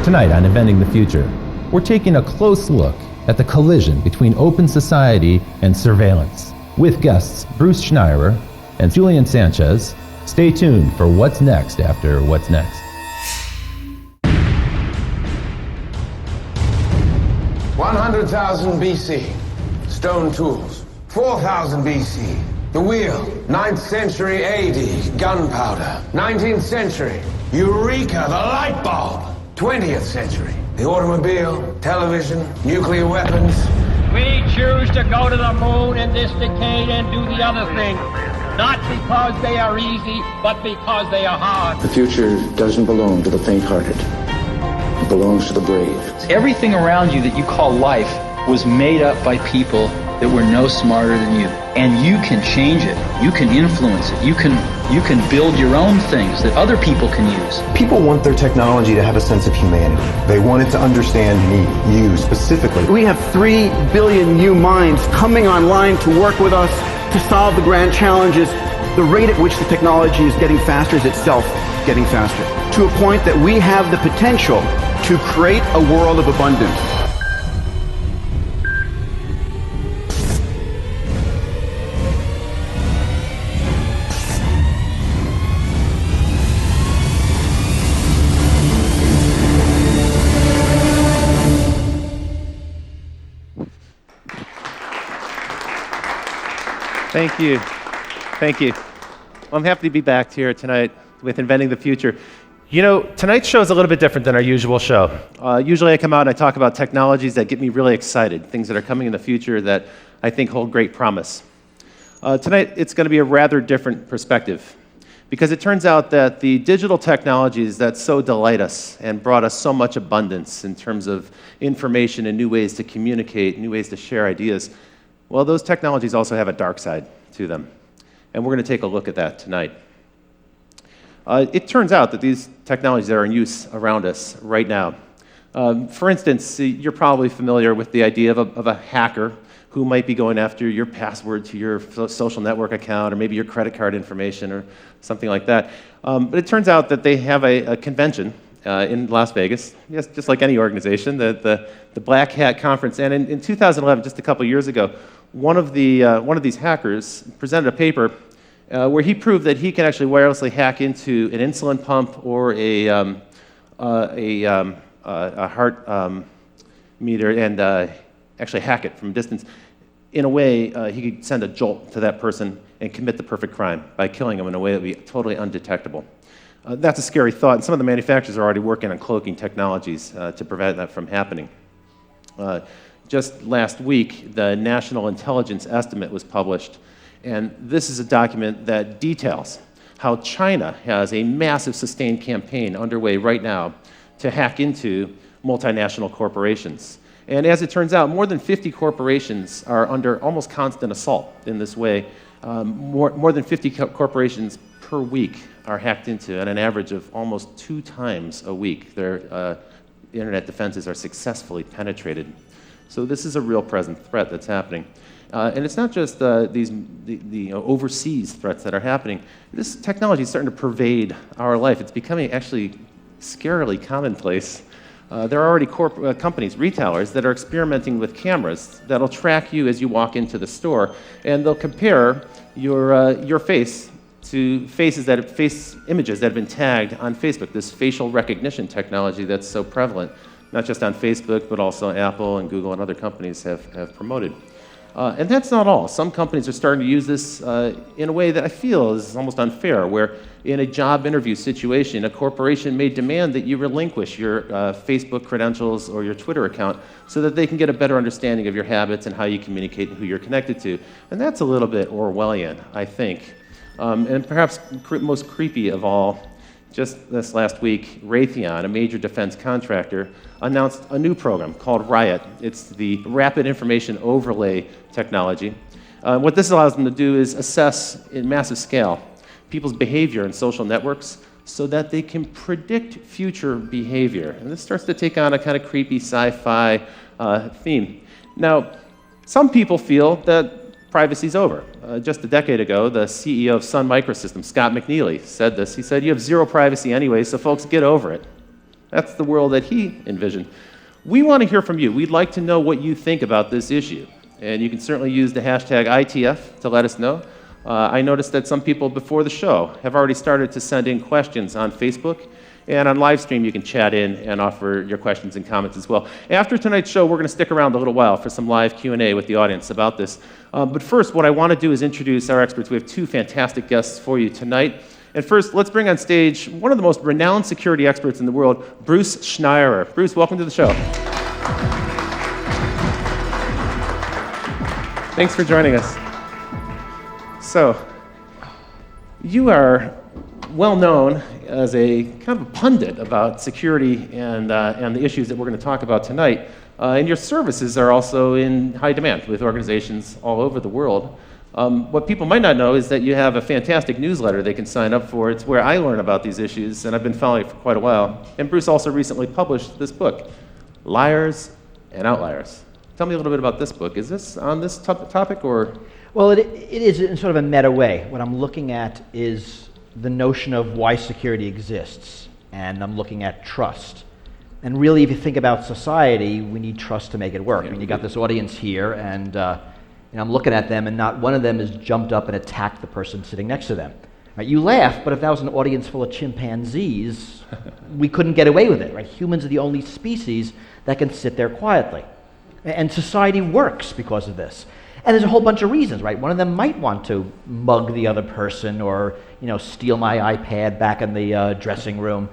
Tonight on Inventing the Future, we're taking a close look at the collision between open society and surveillance. With guests Bruce Schneier and Julian Sanchez, stay tuned for what's next after What's Next. 100,000 BC, stone tools. 4,000 BC, the wheel. 9th century AD, gunpowder. 19th century, Eureka, the light bulb. 20th century, the automobile, television, nuclear weapons. We choose to go to the moon in this decade and do the other thing. Not because they are easy, but because they are hard. The future doesn't belong to the faint-hearted. It belongs to the brave. Everything around you that you call life was made up by people that were no smarter than you. And you can change it. You can influence it. You can build your own things that other people can use. People want their technology to have a sense of humanity. They want it to understand me, you specifically. We have 3 billion new minds coming online to work with us to solve the grand challenges. The rate at which the technology is getting faster is itself getting faster, to a point that we have the potential to create a world of abundance. Thank you. Thank you. Well, I'm happy to be back here tonight with Inventing the Future. You know, tonight's show is a little bit different than our usual show. Usually I come out and I talk about technologies that get me really excited, things that are coming in the future that I think hold great promise. Tonight it's going to be a rather different perspective, because it turns out that the digital technologies that so delight us and brought us so much abundance in terms of information and new ways to communicate, new ways to share ideas, well, those technologies also have a dark side to them. And we're going to take a look at that tonight. It turns out that these technologies are in use around us right now. For instance, you're probably familiar with the idea of a hacker who might be going after your password to your social network account, or maybe your credit card information, or something like that. But it turns out that they have a convention in Las Vegas, yes, just like any organization, the Black Hat Conference. And in 2011, just a couple years ago, one of these hackers presented a paper where he proved that he can actually wirelessly hack into an insulin pump or a heart meter and actually hack it from a distance. In a way, he could send a jolt to that person and commit the perfect crime by killing him in a way that would be totally undetectable. That's a scary thought, and some of the manufacturers are already working on cloaking technologies to prevent that from happening. Just last week, the National Intelligence Estimate was published, and this is a document that details how China has a massive sustained campaign underway right now to hack into multinational corporations. And as it turns out, more than 50 corporations are under almost constant assault in this way. More than 50 corporations per week are hacked into at an average of almost 2 times a week. Their internet defenses are successfully penetrated. So this is a real present threat that's happening. And it's not just the overseas threats that are happening. This technology is starting to pervade our life. It's becoming actually scarily commonplace. There are already companies, retailers, that are experimenting with cameras that'll track you as you walk into the store, and they'll compare your face to face images that have been tagged on Facebook, this facial recognition technology that's so prevalent, not just on Facebook, but also Apple and Google and other companies have promoted. And that's not all. Some companies are starting to use this in a way that I feel is almost unfair, where in a job interview situation, a corporation may demand that you relinquish your Facebook credentials or your Twitter account so that they can get a better understanding of your habits and how you communicate and who you're connected to. And that's a little bit Orwellian, I think. And perhaps most creepy of all, just this last week, Raytheon, a major defense contractor, announced a new program called Riot. It's the Rapid Information Overlay technology. What this allows them to do is assess in massive scale people's behavior in social networks so that they can predict future behavior. And this starts to take on a kind of creepy sci-fi theme. Now, some people feel that privacy's over. Just a decade ago, the CEO of Sun Microsystems, Scott McNealy, said this. He said, "You have zero privacy anyway, so folks, get over it." That's the world that he envisioned. We want to hear from you. We'd like to know what you think about this issue. And you can certainly use the hashtag ITF to let us know. I noticed that some people before the show have already started to send in questions on Facebook. And on live stream, you can chat in and offer your questions and comments as well. After tonight's show, we're going to stick around a little while for some live Q&A with the audience about this. But first, what I want to do is introduce our experts. We have two fantastic guests for you tonight. And first, let's bring on stage one of the most renowned security experts in the world, Bruce Schneier. Bruce, welcome to the show. Thanks for joining us. So, you are well known as a kind of a pundit about security and the issues that we're going to talk about tonight. And your services are also in high demand with organizations all over the world. What people might not know is that you have a fantastic newsletter they can sign up for. It's where I learn about these issues, and I've been following it for quite a while. And Bruce also recently published this book, Liars and Outliers. Tell me a little bit about this book. Is this on this topic, or? Well, it is in sort of a meta way. What I'm looking at is the notion of why security exists, and I'm looking at trust. And really, if you think about society, we need trust to make it work. I mean, you got this audience here, and I'm looking at them, and not one of them has jumped up and attacked the person sitting next to them. Right? You laugh, but if that was an audience full of chimpanzees, we couldn't get away with it. Right? Humans are the only species that can sit there quietly. And society works because of this. And there's a whole bunch of reasons, right? One of them might want to mug the other person or, steal my iPad back in the dressing room.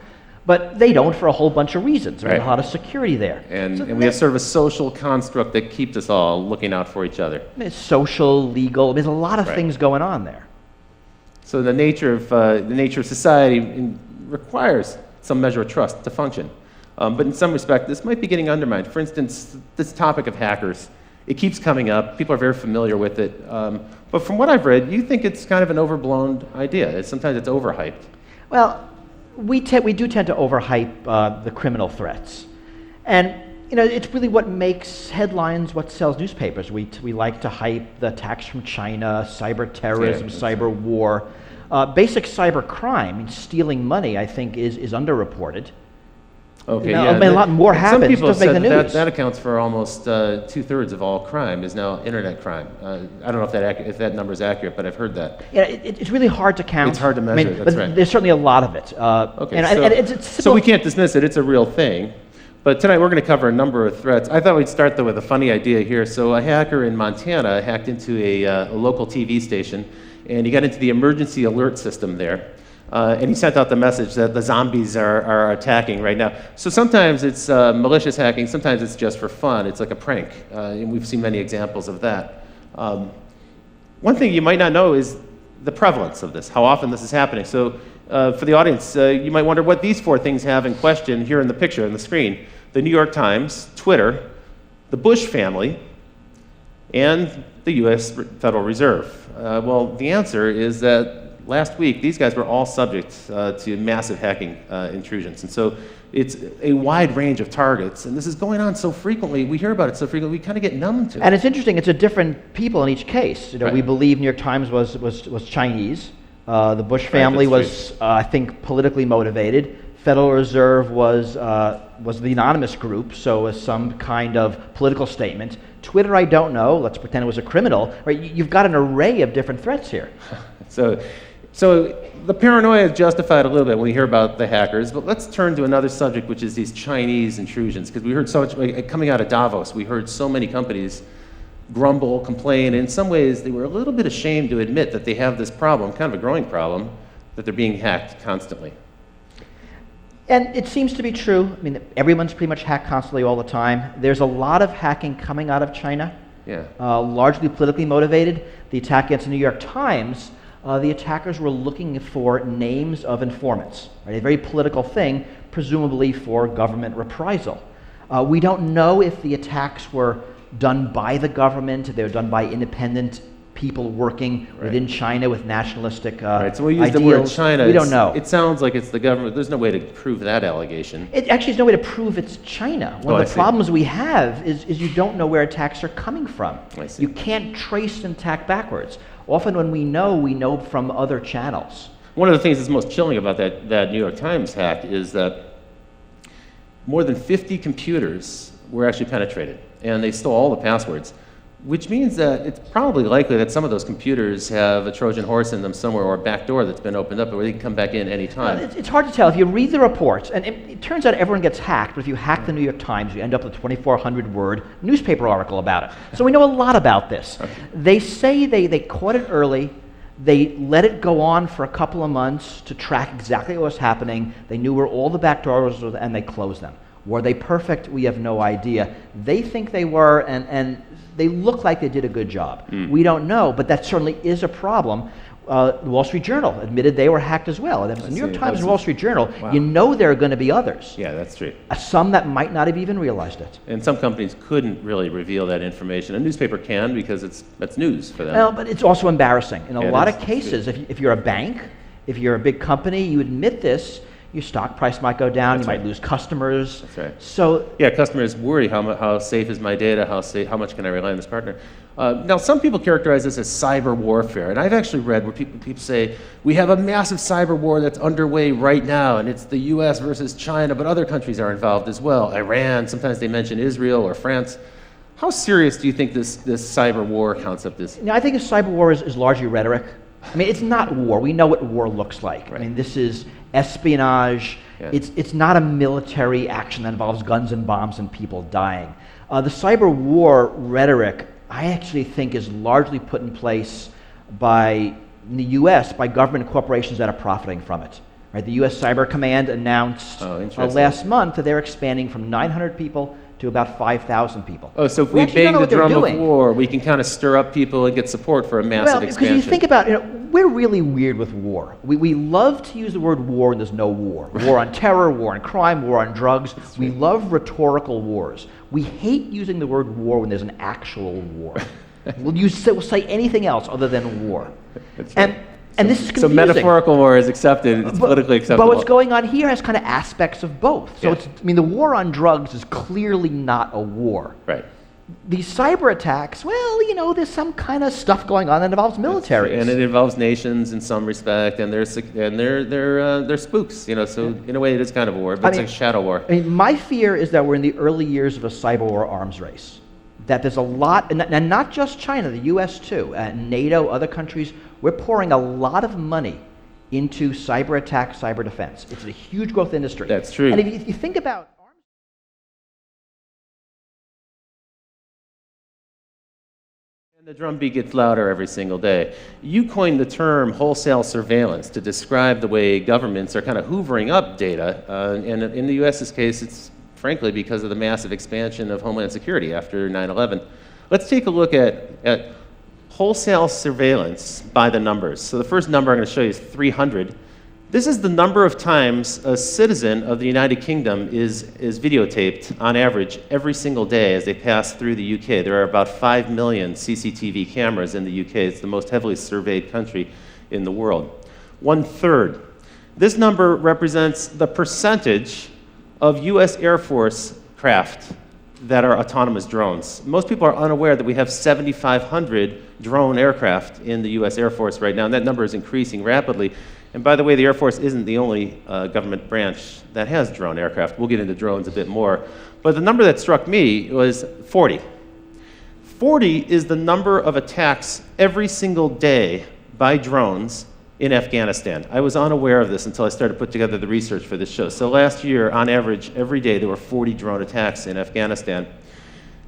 But they don't for a whole bunch of reasons. Right? There's a lot of security there. And we have sort of a social construct that keeps us all looking out for each other. It's social, legal. There's a lot of things going on there. So the nature of society requires some measure of trust to function. But in some respect, this might be getting undermined. For instance, this topic of hackers. It keeps coming up. People are very familiar with it. But from what I've read, you think it's kind of an overblown idea. Sometimes it's overhyped. Well, we do tend to overhype the criminal threats. And it's really what makes headlines, what sells newspapers. We like to hype the attacks from China, cyber terrorism, cyber war. Basic cyber crime, stealing money, I think, is underreported. Okay, a lot more happens. Some people doesn't said make the news. that accounts for almost 2/3 of all crime is now internet crime. I don't know if that number is accurate, but I've heard that. Yeah, it's really hard to count. It's hard to measure. That's but right. There's certainly a lot of it. So we can't dismiss it. It's a real thing. But tonight we're going to cover a number of threats. I thought we'd start though with a funny idea here. So a hacker in Montana hacked into a local TV station, and he got into the emergency alert system there. And he sent out the message that the zombies are attacking right now. So sometimes it's malicious hacking, sometimes it's just for fun. It's like a prank, and we've seen many examples of that. One thing you might not know is the prevalence of this, how often this is happening. So for the audience, you might wonder what these four things have in question here in the picture, on the screen. The New York Times, Twitter, the Bush family, and the U.S. Federal Reserve. Well, the answer is that last week, these guys were all subject to massive hacking intrusions. And so it's a wide range of targets. And this is going on so frequently. We hear about it so frequently, we kind of get numb to it. And it's interesting. It's a different people in each case. Right. We believe New York Times was Chinese. The Bush family was, I think, politically motivated. Federal Reserve was the anonymous group, so was some kind of political statement. Twitter, I don't know. Let's pretend it was a criminal. Right? You've got an array of different threats here. So the paranoia is justified a little bit when we hear about the hackers, but let's turn to another subject, which is these Chinese intrusions, because we heard so much, coming out of Davos, we heard so many companies grumble, complain, and in some ways they were a little bit ashamed to admit that they have this problem, kind of a growing problem, that they're being hacked constantly. And it seems to be true. I mean, everyone's pretty much hacked constantly all the time. There's a lot of hacking coming out of China, largely politically motivated. The attack against the New York Times, the attackers were looking for names of informants, right? A very political thing, presumably for government reprisal. We don't know if the attacks were done by the government, if they were done by independent people working within China with nationalistic So we use ideals. the word China. We don't know. It sounds like it's the government. There's no way to prove that allegation. Actually, there's no way to prove it's China. One of the problems we have is you don't know where attacks are coming from. I see. You can't trace an attack backwards. Often when we know from other channels. One of the things that's most chilling about that New York Times hack is that more than 50 computers were actually penetrated, and they stole all the passwords, which means that it's probably likely that some of those computers have a Trojan horse in them somewhere, or a back door that's been opened up where they can come back in any time. It's hard to tell. If you read the reports, and it turns out everyone gets hacked, but if you hack the New York Times, you end up with a 2,400-word newspaper article about it. So we know a lot about this. Okay. They say they caught it early. They let it go on for a couple of months to track exactly what was happening. They knew where all the back doors were, and they closed them. Were they perfect? We have no idea. They think they were, and they look like they did a good job. We don't know, but that certainly is a problem. The Wall Street Journal admitted they were hacked as well. And if it's the New York Times and Wall Street Journal, you know there are going to be others. Yeah, that's true. Some that might not have even realized it. And some companies couldn't really reveal that information. A newspaper can because that's news for them. Well, but it's also embarrassing. In a lot of cases, if you're a bank, if you're a big company, you admit this, your stock price might go down, you might lose customers. That's right. So yeah, customers worry, how safe is my data, how much can I rely on this partner? Now, some people characterize this as cyber warfare, and I've actually read where people say, we have a massive cyber war that's underway right now, and it's the US versus China, but other countries are involved as well. Iran, sometimes they mention Israel or France. How serious do you think this cyber war concept is? I think a cyber war is largely rhetoric. I mean, it's not war. We know what war looks like. Right. I mean, this is espionage. Yeah. It's not a military action that involves guns and bombs and people dying. The cyber war rhetoric, I actually think, is largely put in place in the U.S. by government and corporations that are profiting from it. Right? The U.S. Cyber Command announced last month that they're expanding from 900 people to about 5,000 people. Oh, so if we bang the drum of war, we can kind of stir up people and get support for a massive expansion. Because you think about it, we're really weird with war. We love to use the word war when there's no war. War on terror, war on crime, war on drugs. We love rhetorical wars. We hate using the word war when there's an actual war. We'll say anything else other than war. That's right. And this is confusing. So metaphorical war is accepted, it's politically acceptable. But what's going on here has kind of aspects of both. So the war on drugs is clearly not a war. Right. These cyber attacks, well, there's some kind of stuff going on that involves militaries. And it involves nations in some respect, and they're spooks, so in a way it is kind of a war, but it's like a shadow war. I mean, my fear is that we're in the early years of a cyber war arms race. That there's a lot, and not just China, the U.S. too, NATO, other countries, we're pouring a lot of money into cyber attack, cyber defense. It's a huge growth industry. That's true. And if you think about arms, and the drumbeat gets louder every single day. You coined the term wholesale surveillance to describe the way governments are kind of hoovering up data, and in the U.S.'s case, it's frankly because of the massive expansion of Homeland Security after 9/11. Let's take a look at wholesale surveillance by the numbers. So the first number I'm going to show you is 300. This is the number of times a citizen of the United Kingdom is videotaped on average every single day as they pass through the UK. There are about 5 million CCTV cameras in the UK. It's the most heavily surveyed country in the world. 1/3. This number represents the percentage of US Air Force craft that are autonomous drones. Most people are unaware that we have 7,500 drone aircraft in the US Air Force right now, and that number is increasing rapidly. And by the way, the Air Force isn't the only government branch that has drone aircraft. We'll get into drones a bit more. But the number that struck me was 40. 40 is the number of attacks every single day by drones in Afghanistan. I was unaware of this until I started to put together the research for this show. So last year, on average, every day there were 40 drone attacks in Afghanistan.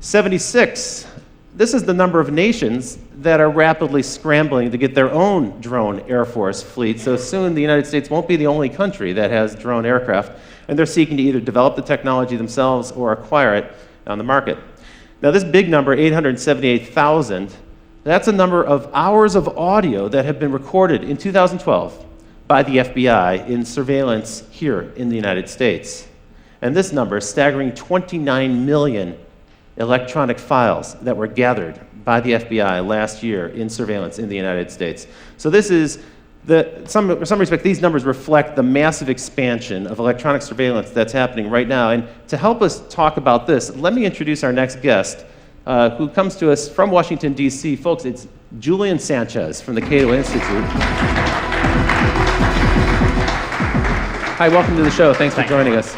76, this is the number of nations that are rapidly scrambling to get their own drone Air Force fleet. So soon the United States won't be the only country that has drone aircraft, and they're seeking to either develop the technology themselves or acquire it on the market. Now this big number, 878,000, that's a number of hours of audio that have been recorded in 2012 by the FBI in surveillance here in the United States. And this number is staggering 29 million electronic files that were gathered by the FBI last year in surveillance in the United States. So this is, in some respect, these numbers reflect the massive expansion of electronic surveillance that's happening right now. And to help us talk about this, let me introduce our next guest, who comes to us from Washington, D.C. Folks, it's Julian Sanchez from the Cato Institute. Hi, welcome to the show. Thanks for joining us.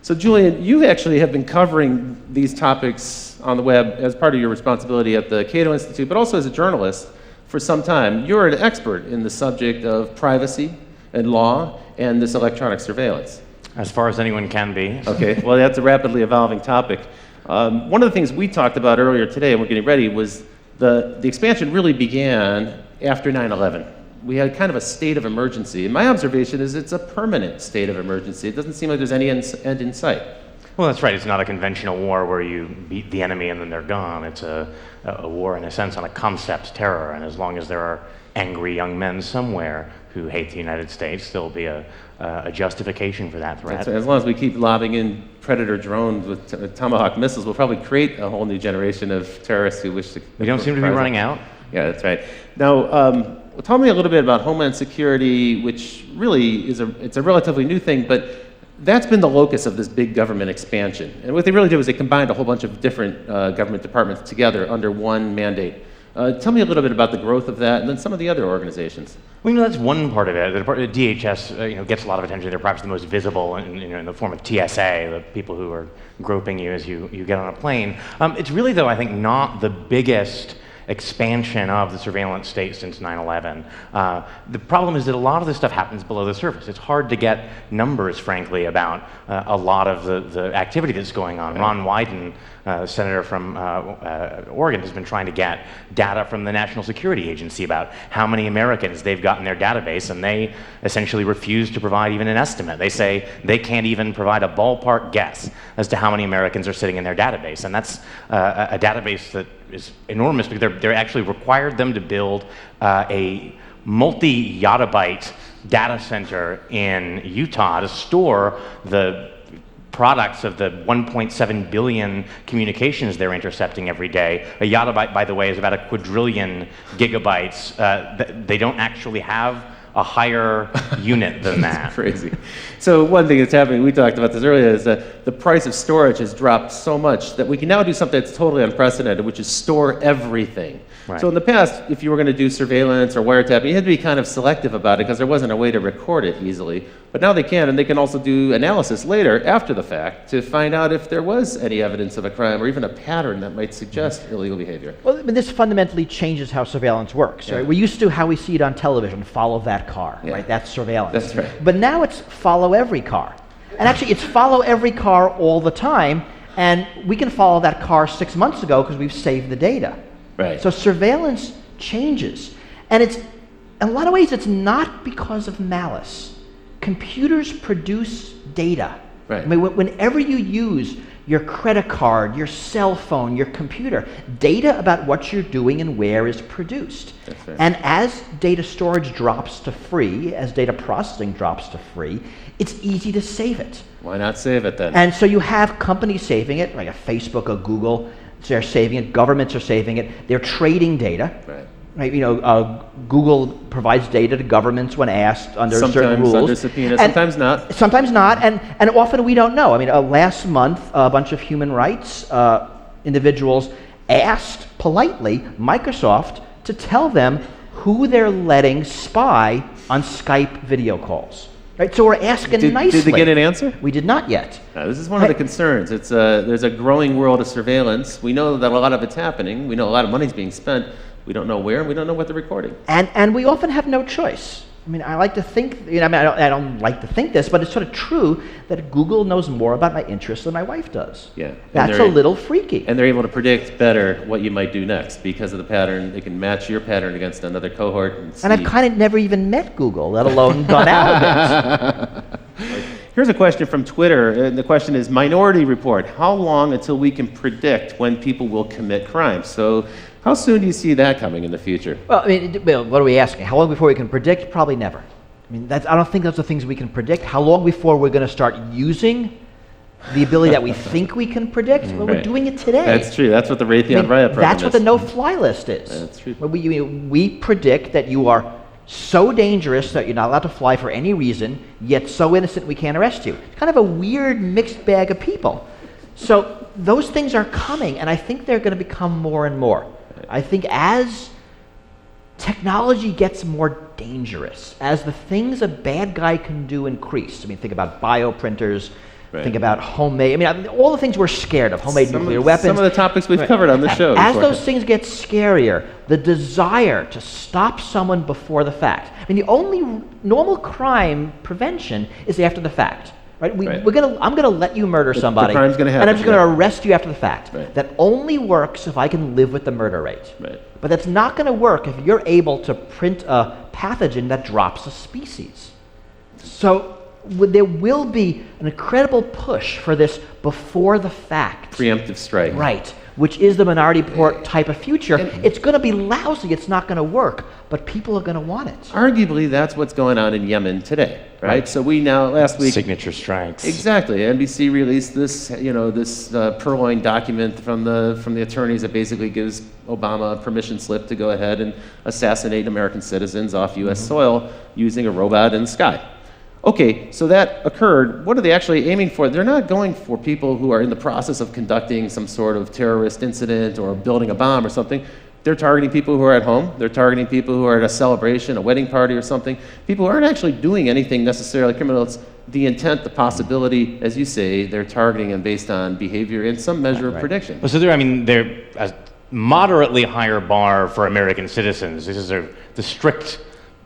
So Julian, you actually have been covering these topics on the web as part of your responsibility at the Cato Institute, but also as a journalist for some time. You're an expert in the subject of privacy and law and this electronic surveillance. As far as anyone can be. Okay, well, that's a rapidly evolving topic. One of the things we talked about earlier today, and we're getting ready, was the expansion really began after 9/11. We had kind of a state of emergency. And my observation is it's a permanent state of emergency. It doesn't seem like there's any end in sight. Well, that's right. It's not a conventional war where you beat the enemy and then they're gone. It's a war, in a sense, on a concept terror. And as long as there are angry young men somewhere who hate the United States, there'll be a justification for that threat. That's right. As long as we keep lobbing in Predator drones with Tomahawk missiles, we'll probably create a whole new generation of terrorists who wish to... We don't seem to be running out. Yeah, that's right. Now, tell me a little bit about Homeland Security, which really it's a relatively new thing, but that's been the locus of this big government expansion. And what they really did was they combined a whole bunch of different government departments together under one mandate. Tell me a little bit about the growth of that and then some of the other organizations. Well, that's one part of it. The DHS gets a lot of attention. They're perhaps the most visible in the form of TSA, the people who are groping you as you get on a plane. It's really, though, I think, not the biggest expansion of the surveillance state since 9/11. The problem is that a lot of this stuff happens below the surface. It's hard to get numbers, frankly, about a lot of the activity that's going on. Ron Wyden, senator from Oregon, has been trying to get data from the National Security Agency about how many Americans they've got in their database, and they essentially refuse to provide even an estimate. They say they can't even provide a ballpark guess as to how many Americans are sitting in their database, and that's a database that is enormous because they're actually required them to build a multi-yottabyte data center in Utah to store the products of the 1.7 billion communications they're intercepting every day. A yottabyte, by the way, is about a quadrillion gigabytes. They don't actually have a higher unit than that. That's crazy. So one thing that's happening, we talked about this earlier, is that the price of storage has dropped so much that we can now do something that's totally unprecedented, which is store everything. Right. So in the past, if you were going to do surveillance or wiretapping, you had to be kind of selective about it because there wasn't a way to record it easily. But now they can, and they can also do analysis later, after the fact, to find out if there was any evidence of a crime or even a pattern that might suggest illegal behavior. Well, but this fundamentally changes how surveillance works. Yeah. Right? We're used to how we see it on television, follow that car, Yeah. right? That's surveillance. That's right. But now it's follow every car. And actually, it's follow every car all the time, and we can follow that car 6 months ago because we've saved the data. Right. So surveillance changes. And it's, in a lot of ways, it's not because of malice. Computers produce data. Right. I mean, whenever you use your credit card, your cell phone, your computer, data about what you're doing and where is produced. That's right. And as data storage drops to free, as data processing drops to free, it's easy to save it. Why not save it then? And so you have companies saving it, like a Facebook, a Google, they're saving it, governments are saving it, they're trading data. Right. Right, Google provides data to governments when asked under certain rules. Sometimes under subpoena, sometimes not. Sometimes not, and often we don't know. I mean, last month, a bunch of human rights individuals asked politely Microsoft to tell them who they're letting spy on Skype video calls. Right, so we're asking nicely. Did they get an answer? We did not yet. This is one of the concerns. There's a growing world of surveillance. We know that a lot of it's happening. We know a lot of money's being spent. We don't know where, and we don't know what they're recording. And we often have no choice. I mean, I like to think, I don't like to think this, but it's sort of true that Google knows more about my interests than my wife does. Yeah. That's a little freaky. And they're able to predict better what you might do next because of the pattern. They can match your pattern against another cohort. And I've kind of never even met Google, let alone gone out of it. Here's a question from Twitter, and the question is, Minority Report, how long until we can predict when people will commit crimes? So how soon do you see that coming in the future? Well, I mean, what are we asking? How long before we can predict? Probably never. I mean, I don't think those are things we can predict. How long before we're going to start using the ability that we think we can predict? Well, we're doing it today. That's true. That's what the Raytheon Riot program That's what the no-fly list is. That's true. We predict that you are so dangerous that you're not allowed to fly for any reason, yet so innocent we can't arrest you. It's kind of a weird mixed bag of people. So those things are coming, and I think they're going to become more and more. I think as technology gets more dangerous, as the things a bad guy can do increase, I mean, think about bioprinters, Think about homemade. I mean, all the things we're scared of, homemade nuclear weapons. Some of the topics we've covered on the show. As those things get scarier, the desire to stop someone before the fact. I mean, the only normal crime prevention is after the fact. Right? I'm going to let you murder somebody, the crime's gonna happen, and I'm just going to arrest you after the fact. Right. That only works if I can live with the murder rate. Right. But that's not going to work if you're able to print a pathogen that drops a species. So there will be an incredible push for this before the fact. Preemptive strike. Right, which is the minority report type of future. It's going to be lousy, it's not going to work, but people are going to want it. Arguably, that's what's going on in Yemen today, right? So we now, last week... Signature strikes. Exactly. NBC released this, this purloined document from the attorneys that basically gives Obama a permission slip to go ahead and assassinate American citizens off U.S. soil using a robot in the sky. Okay, so that occurred. What are they actually aiming for? They're not going for people who are in the process of conducting some sort of terrorist incident or building a bomb or something. They're targeting people who are at home. They're targeting people who are at a celebration, a wedding party or something. People who aren't actually doing anything necessarily criminal. It's the intent, the possibility, as you say, they're targeting them based on behavior and some measure of prediction. Well, so they're a moderately higher bar for American citizens. This is the strict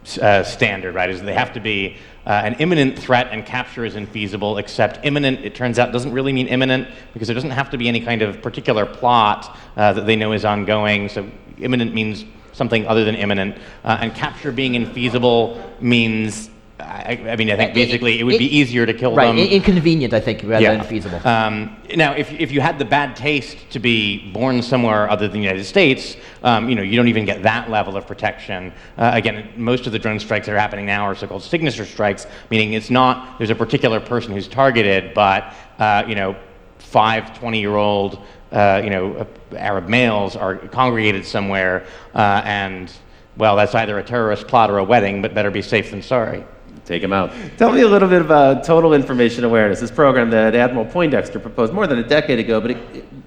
standard, right? Is they have to be an imminent threat, and capture is infeasible, except imminent, it turns out, doesn't really mean imminent, because there doesn't have to be any kind of particular plot that they know is ongoing. So imminent means something other than imminent, and capture being infeasible means, I think basically it would be easier to kill them. Right, inconvenient, I think, rather than feasible. Now, if you had the bad taste to be born somewhere other than the United States, you don't even get that level of protection. Again, most of the drone strikes that are happening now are so-called signature strikes, meaning it's not there's a particular person who's targeted, but 5 20-year-old Arab males are congregated somewhere, and well, that's either a terrorist plot or a wedding, but better be safe than sorry. Take them out. Tell me a little bit about total information awareness, this program that Admiral Poindexter proposed more than a decade ago, but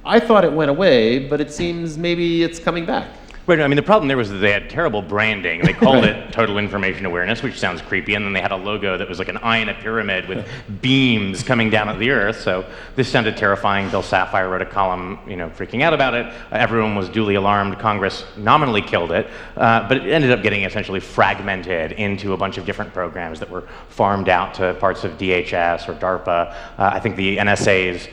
I thought it went away, but it seems maybe it's coming back. Right, I mean, the problem there was that they had terrible branding. They called it Total Information Awareness, which sounds creepy, and then they had a logo that was like an eye in a pyramid with beams coming down at the earth, so this sounded terrifying. Bill Sapphire wrote a column, freaking out about it. Everyone was duly alarmed. Congress nominally killed it, but it ended up getting essentially fragmented into a bunch of different programs that were farmed out to parts of DHS or DARPA. I think the NSA's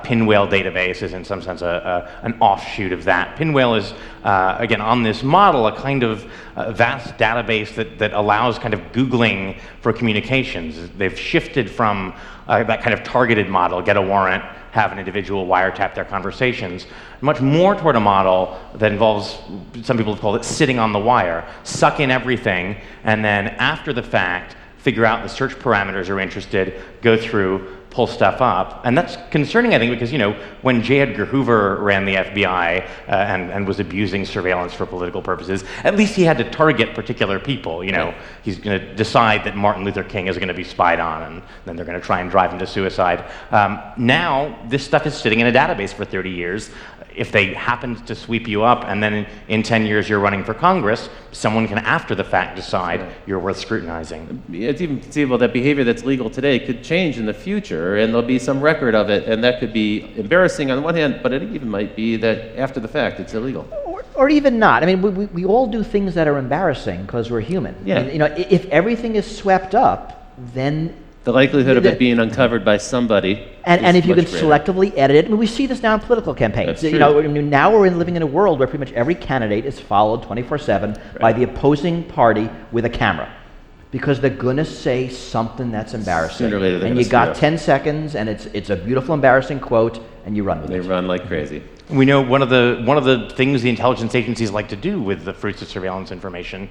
Pinwheel database is in some sense an offshoot of that. Pinwheel is, again, on this model, a kind of vast database that allows kind of Googling for communications. They've shifted from that kind of targeted model, get a warrant, have an individual wiretap their conversations, much more toward a model that involves, some people have called it sitting on the wire, suck in everything, and then after the fact, figure out the search parameters you're interested, go through, pull stuff up. And that's concerning, I think, because, when J. Edgar Hoover ran the FBI and was abusing surveillance for political purposes, at least he had to target particular people. He's going to decide that Martin Luther King is going to be spied on, and then they're going to try and drive him to suicide. Now, this stuff is sitting in a database for 30 years. If they happened to sweep you up and then in 10 years you're running for Congress, someone can after the fact decide you're worth scrutinizing. It's even conceivable that behavior that's legal today could change in the future, and there'll be some record of it, and that could be embarrassing on the one hand, but it even might be that after the fact it's illegal. Or even not. I mean, we all do things that are embarrassing because we're human. Yeah. And, if everything is swept up, then the likelihood of it being uncovered by somebody and if you can greater. Selectively edit it, we see this now in political campaigns. That's true. Now we're living in a world where pretty much every candidate is followed 24/7 by the opposing party with a camera, because they're gonna say something that's embarrassing. Sooner or later, and you got 10 seconds, and it's a beautiful, embarrassing quote, and you run with it. They run like crazy. We know one of the things the intelligence agencies like to do with the fruits of surveillance information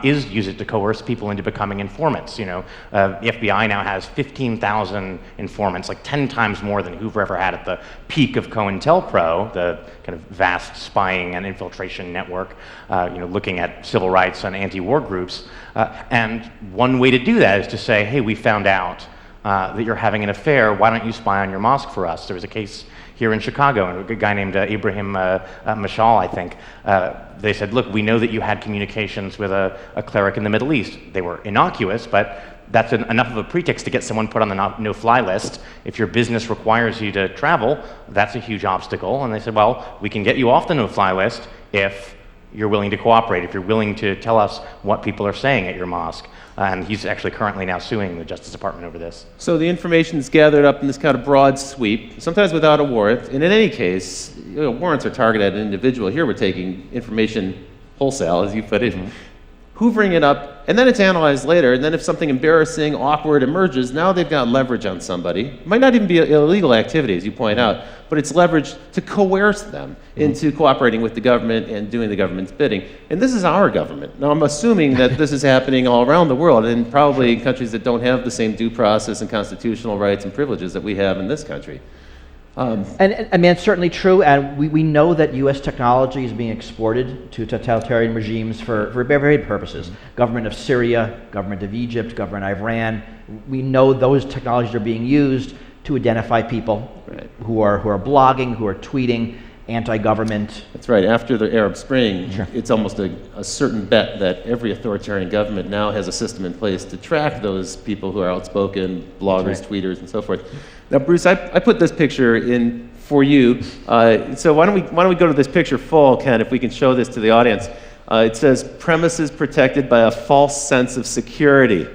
is use it to coerce people into becoming informants. The FBI now has 15,000 informants, like 10 times more than Hoover ever had at the peak of COINTELPRO, the kind of vast spying and infiltration network, looking at civil rights and anti-war groups. And one way to do that is to say, hey, we found out that you're having an affair. Why don't you spy on your mosque for us? There was a case here in Chicago, a guy named Ibrahim Mashal, I think. They said, look, we know that you had communications with a cleric in the Middle East. They were innocuous, but that's enough of a pretext to get someone put on the no-fly list. If your business requires you to travel, that's a huge obstacle. And they said, well, we can get you off the no-fly list if you're willing to cooperate, if you're willing to tell us what people are saying at your mosque. And he's actually currently now suing the Justice Department over this. So the information is gathered up in this kind of broad sweep, sometimes without a warrant. And in any case, warrants are targeted at an individual. Here we're taking information wholesale, as you put it, hoovering it up, and then it's analyzed later. And then if something embarrassing, awkward emerges, now they've got leverage on somebody. It might not even be illegal activity, as you point out, but it's leverage to coerce them into cooperating with the government and doing the government's bidding. And this is our government. Now, I'm assuming that this is happening all around the world, and probably in countries that don't have the same due process and constitutional rights and privileges that we have in this country. And I mean, it's certainly true, and we know that U.S. technology is being exported to totalitarian regimes for varied purposes. Government of Syria, government of Egypt, government of Iran. We know those technologies are being used to identify people who are blogging, who are tweeting, anti-government. That's right. After the Arab Spring, it's almost a certain bet that every authoritarian government now has a system in place to track those people who are outspoken, bloggers, tweeters, and so forth. Now, Bruce, I put this picture in for you. So why don't we go to this picture full, Ken, if we can show this to the audience. It says, premises protected by a false sense of security.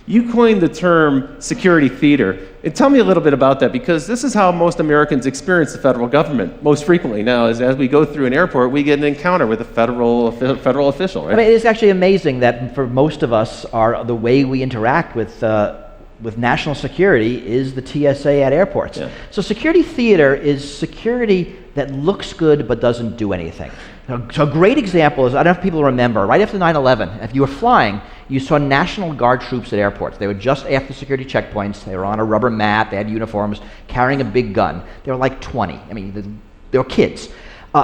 You coined the term security theater. And tell me a little bit about that, because this is how most Americans experience the federal government most frequently now. Is as we go through an airport, we get an encounter with a federal official, right? I mean, it's actually amazing that for most of us, the way we interact with national security is the TSA at airports. Yeah. So security theater is security that looks good but doesn't do anything. So a great example is, I don't know if people remember, right after 9/11, if you were flying, you saw National Guard troops at airports. They were just after security checkpoints. They were on a rubber mat. They had uniforms, carrying a big gun. They were like 20. I mean, they were kids.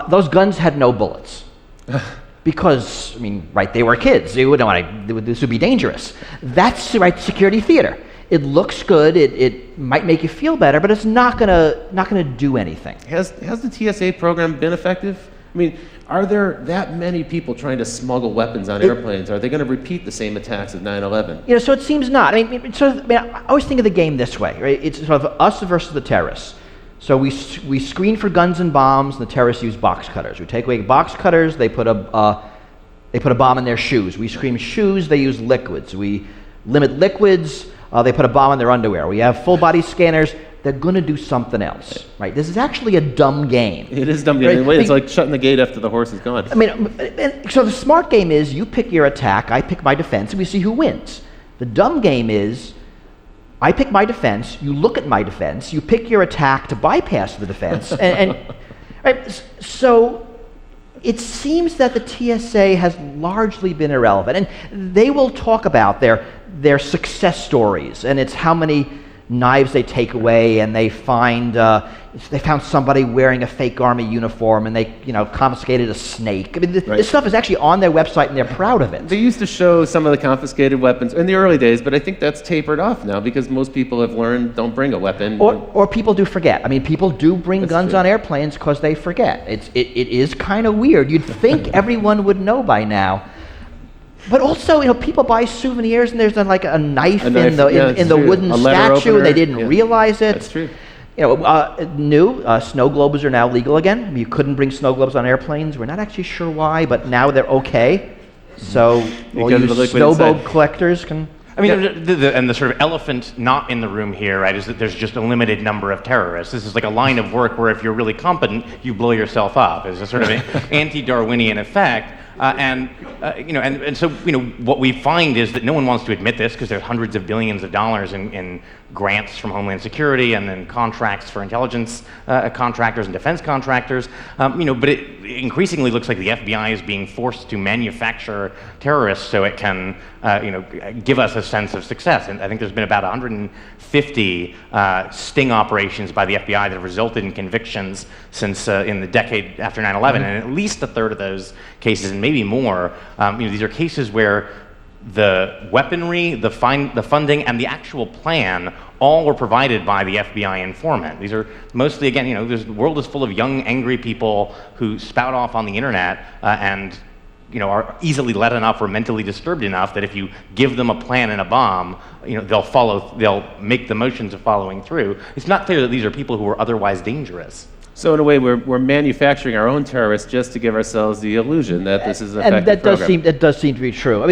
Those guns had no bullets. Because, I mean, right, they were kids. They wouldn't want to, this would be dangerous. That's right, security theater. It looks good. It might make you feel better, but it's not gonna do anything. Has the TSA program been effective? I mean, are there that many people trying to smuggle weapons on airplanes? Are they going to repeat the same attacks of 9/11? So it seems not. I mean, I always think of the game this way, right? It's sort of us versus the terrorists. So we screen for guns and bombs, and the terrorists use box cutters. We take away box cutters, they put a bomb in their shoes. We screen shoes, they use liquids. We limit liquids, they put a bomb in their underwear. We have full body scanners. They're going to do something else, right? This is actually a dumb game. It is a dumb game. Right? It's like shutting the gate after the horse is gone. I mean, so the smart game is you pick your attack, I pick my defense, and we see who wins. The dumb game is I pick my defense, you look at my defense, you pick your attack to bypass the defense, and right? So it seems that the TSA has largely been irrelevant, and they will talk about their success stories, and it's how many knives they take away, and they found somebody wearing a fake army uniform, and they confiscated a snake. I mean, this stuff is actually on their website, and they're proud of it. They used to show some of the confiscated weapons in the early days, but I think that's tapered off now because most people have learned don't bring a weapon. Or people do forget. I mean, people do bring guns on airplanes because they forget. It is kind of weird. You'd think everyone would know by now. But also, people buy souvenirs, and there's like a knife in the wooden statue, and they didn't realize it. That's true. Snow globes are now legal again. I mean, you couldn't bring snow globes on airplanes. We're not actually sure why, but now they're okay. So all you snow globe collectors can. I mean, and the sort of elephant not in the room here, right, is that there's just a limited number of terrorists. This is like a line of work where if you're really competent, you blow yourself up. It's a sort of an anti-Darwinian effect. So what we find is that no one wants to admit this because there's hundreds of billions of dollars in grants from Homeland Security and then contracts for intelligence contractors and defense contractors. But it increasingly looks like the FBI is being forced to manufacture terrorists so it can, give us a sense of success. And I think there's been about 150 sting operations by the FBI that have resulted in convictions since in the decade after 9/11, and at least a third of those cases, and maybe more, these are cases where the weaponry, the funding, and the actual plan all were provided by the FBI informant. These are mostly, again, the world is full of young, angry people who spout off on the internet and are easily led enough or mentally disturbed enough that if you give them a plan and a bomb, they'll make the motions of following through. It's not clear that these are people who are otherwise dangerous. So in a way, we're manufacturing our own terrorists just to give ourselves the illusion that this is an effective program. That does seem to be true.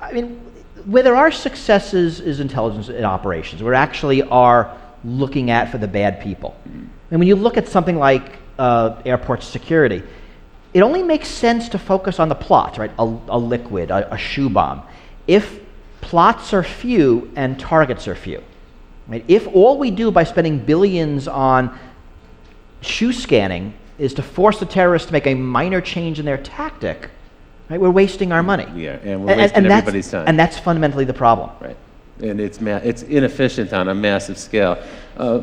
I mean, where there are successes is intelligence in operations. We actually are looking at for the bad people. And when you look at something like airport security, it only makes sense to focus on the plots, right? A liquid, a shoe bomb. If plots are few and targets are few, right? If all we do by spending billions on shoe scanning is to force the terrorists to make a minor change in their tactic, right? We're wasting our money. Yeah, and we're wasting everybody's time. And that's fundamentally the problem. Right. And it's inefficient on a massive scale.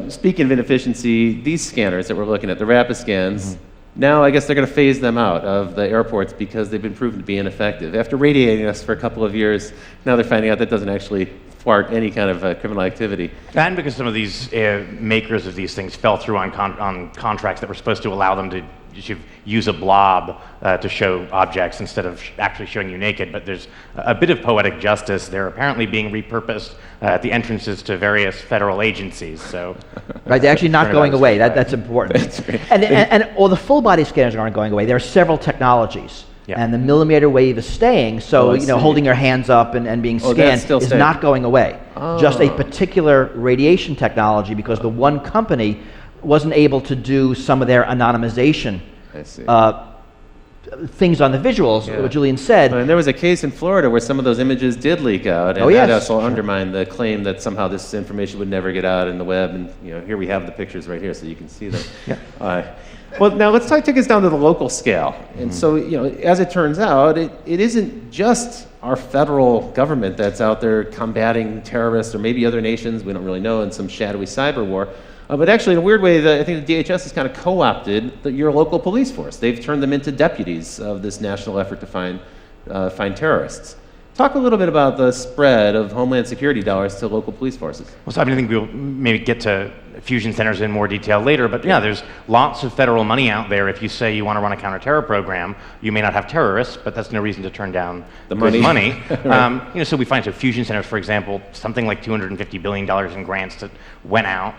Speaking of inefficiency, these scanners that we're looking at, the rapid scans, now I guess they're going to phase them out of the airports because they've been proven to be ineffective. After radiating us for a couple of years, now they're finding out that doesn't actually thwart any kind of criminal activity. And because some of these makers of these things fell through on contracts that were supposed to allow them to use a blob to show objects instead of actually showing you naked. But there's a bit of poetic justice. They're apparently being repurposed at the entrances to various federal agencies. So, right, they're actually not going away. That's important. That's great. And all the full body scanners aren't going away. There are several technologies. Yeah. And the millimeter wave is staying, so holding your hands up and being scanned is not going away. Just a particular radiation technology, because the one company wasn't able to do some of their anonymization things on the visuals, what Julian said. And there was a case in Florida where some of those images did leak out, and that also undermined the claim that somehow this information would never get out in the web. And here we have the pictures right here, so you can see them. Well, now let's take us down to the local scale. And so, as it turns out, it isn't just our federal government that's out there combating terrorists or maybe other nations, we don't really know, in some shadowy cyber war. But actually, in a weird way, I think the DHS has kind of co-opted your local police force. They've turned them into deputies of this national effort to find terrorists. Talk a little bit about the spread of Homeland Security dollars to local police forces. Well, so I think we'll maybe get to fusion centers in more detail later, but there's lots of federal money out there. If you say you want to run a counterterror program, you may not have terrorists, but that's no reason to turn down the money. Right. So we find fusion centers, for example, something like $250 billion in grants that went out,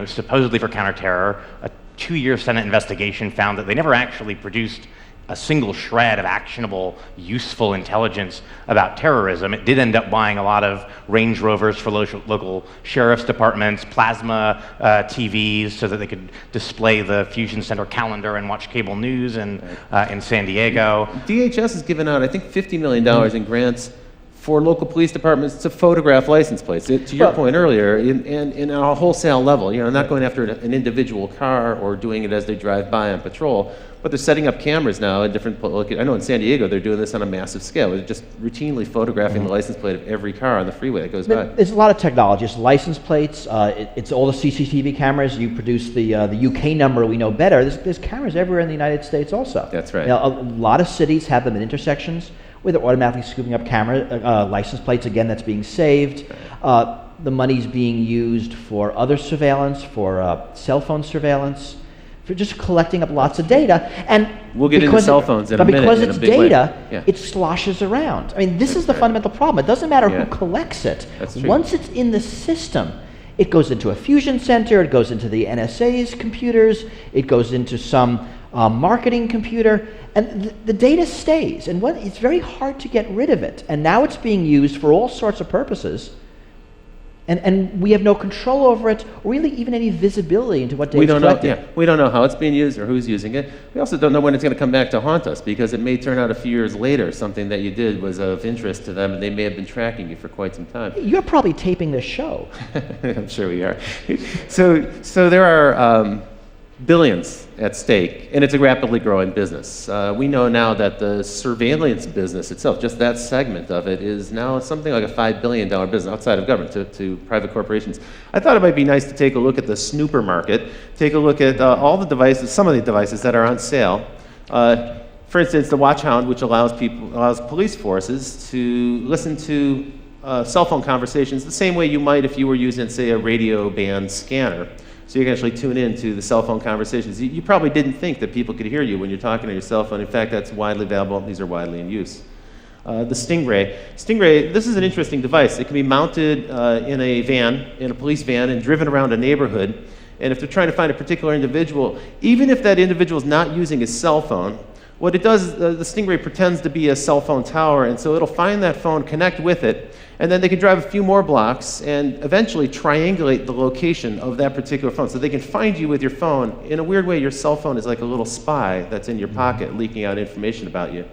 supposedly for counterterror. A 2-year Senate investigation found that they never actually produced a single shred of actionable, useful intelligence about terrorism. It did end up buying a lot of Range Rovers for local sheriff's departments, plasma TVs so that they could display the Fusion Center calendar and watch cable news in San Diego. DHS has given out, I think, $50 million in grants for local police departments to photograph license plates. To your point earlier, in a wholesale level, not going after an individual car or doing it as they drive by on patrol, but they're setting up cameras now at different, I know in San Diego they're doing this on a massive scale. They're just routinely photographing the license plate of every car on the freeway that goes by. There's a lot of technology. It's license plates, it's all the CCTV cameras. You produce the UK number, we know better. There's cameras everywhere in the United States also. That's right. A lot of cities have them in intersections where they're automatically scooping up camera license plates. Again, that's being saved. The money's being used for other surveillance, for cell phone surveillance, for just collecting up lots of data. And we'll get into cell phones in a minute. But because it's data, it sloshes around. I mean, this is the fundamental problem. It doesn't matter who collects it. That's true. Once it's in the system, it goes into a fusion center, it goes into the NSA's computers, it goes into some marketing computer, and the data stays. And it's very hard to get rid of it. And now it's being used for all sorts of purposes. And we have no control over it, or really even any visibility into what data is collected. We don't know how it's being used or who's using it. We also don't know when it's going to come back to haunt us, because it may turn out a few years later something that you did was of interest to them, and they may have been tracking you for quite some time. You're probably taping this show. I'm sure we are. So there are billions at stake, and it's a rapidly growing business. We know now that the surveillance business itself, just that segment of it, is now something like a $5 billion business outside of government to private corporations. I thought it might be nice to take a look at the snooper market, take a look at all the devices, some of the devices that are on sale. For instance, the watch hound, which allows police forces to listen to cell phone conversations the same way you might if you were using, say, a radio band scanner. So you can actually tune in to the cell phone conversations. You probably didn't think that people could hear you when you're talking to your cell phone. In fact, that's widely available. These are widely in use. The STINGRAY. STINGRAY, this is an interesting device. It can be mounted in a van, in a police van, and driven around a neighborhood. And if they're trying to find a particular individual, even if that individual is not using his cell phone, what it does, the STINGRAY pretends to be a cell phone tower, and so it'll find that phone, connect with it, and then they can drive a few more blocks and eventually triangulate the location of that particular phone. So they can find you with your phone. In a weird way, your cell phone is like a little spy that's in your pocket, leaking out information about you.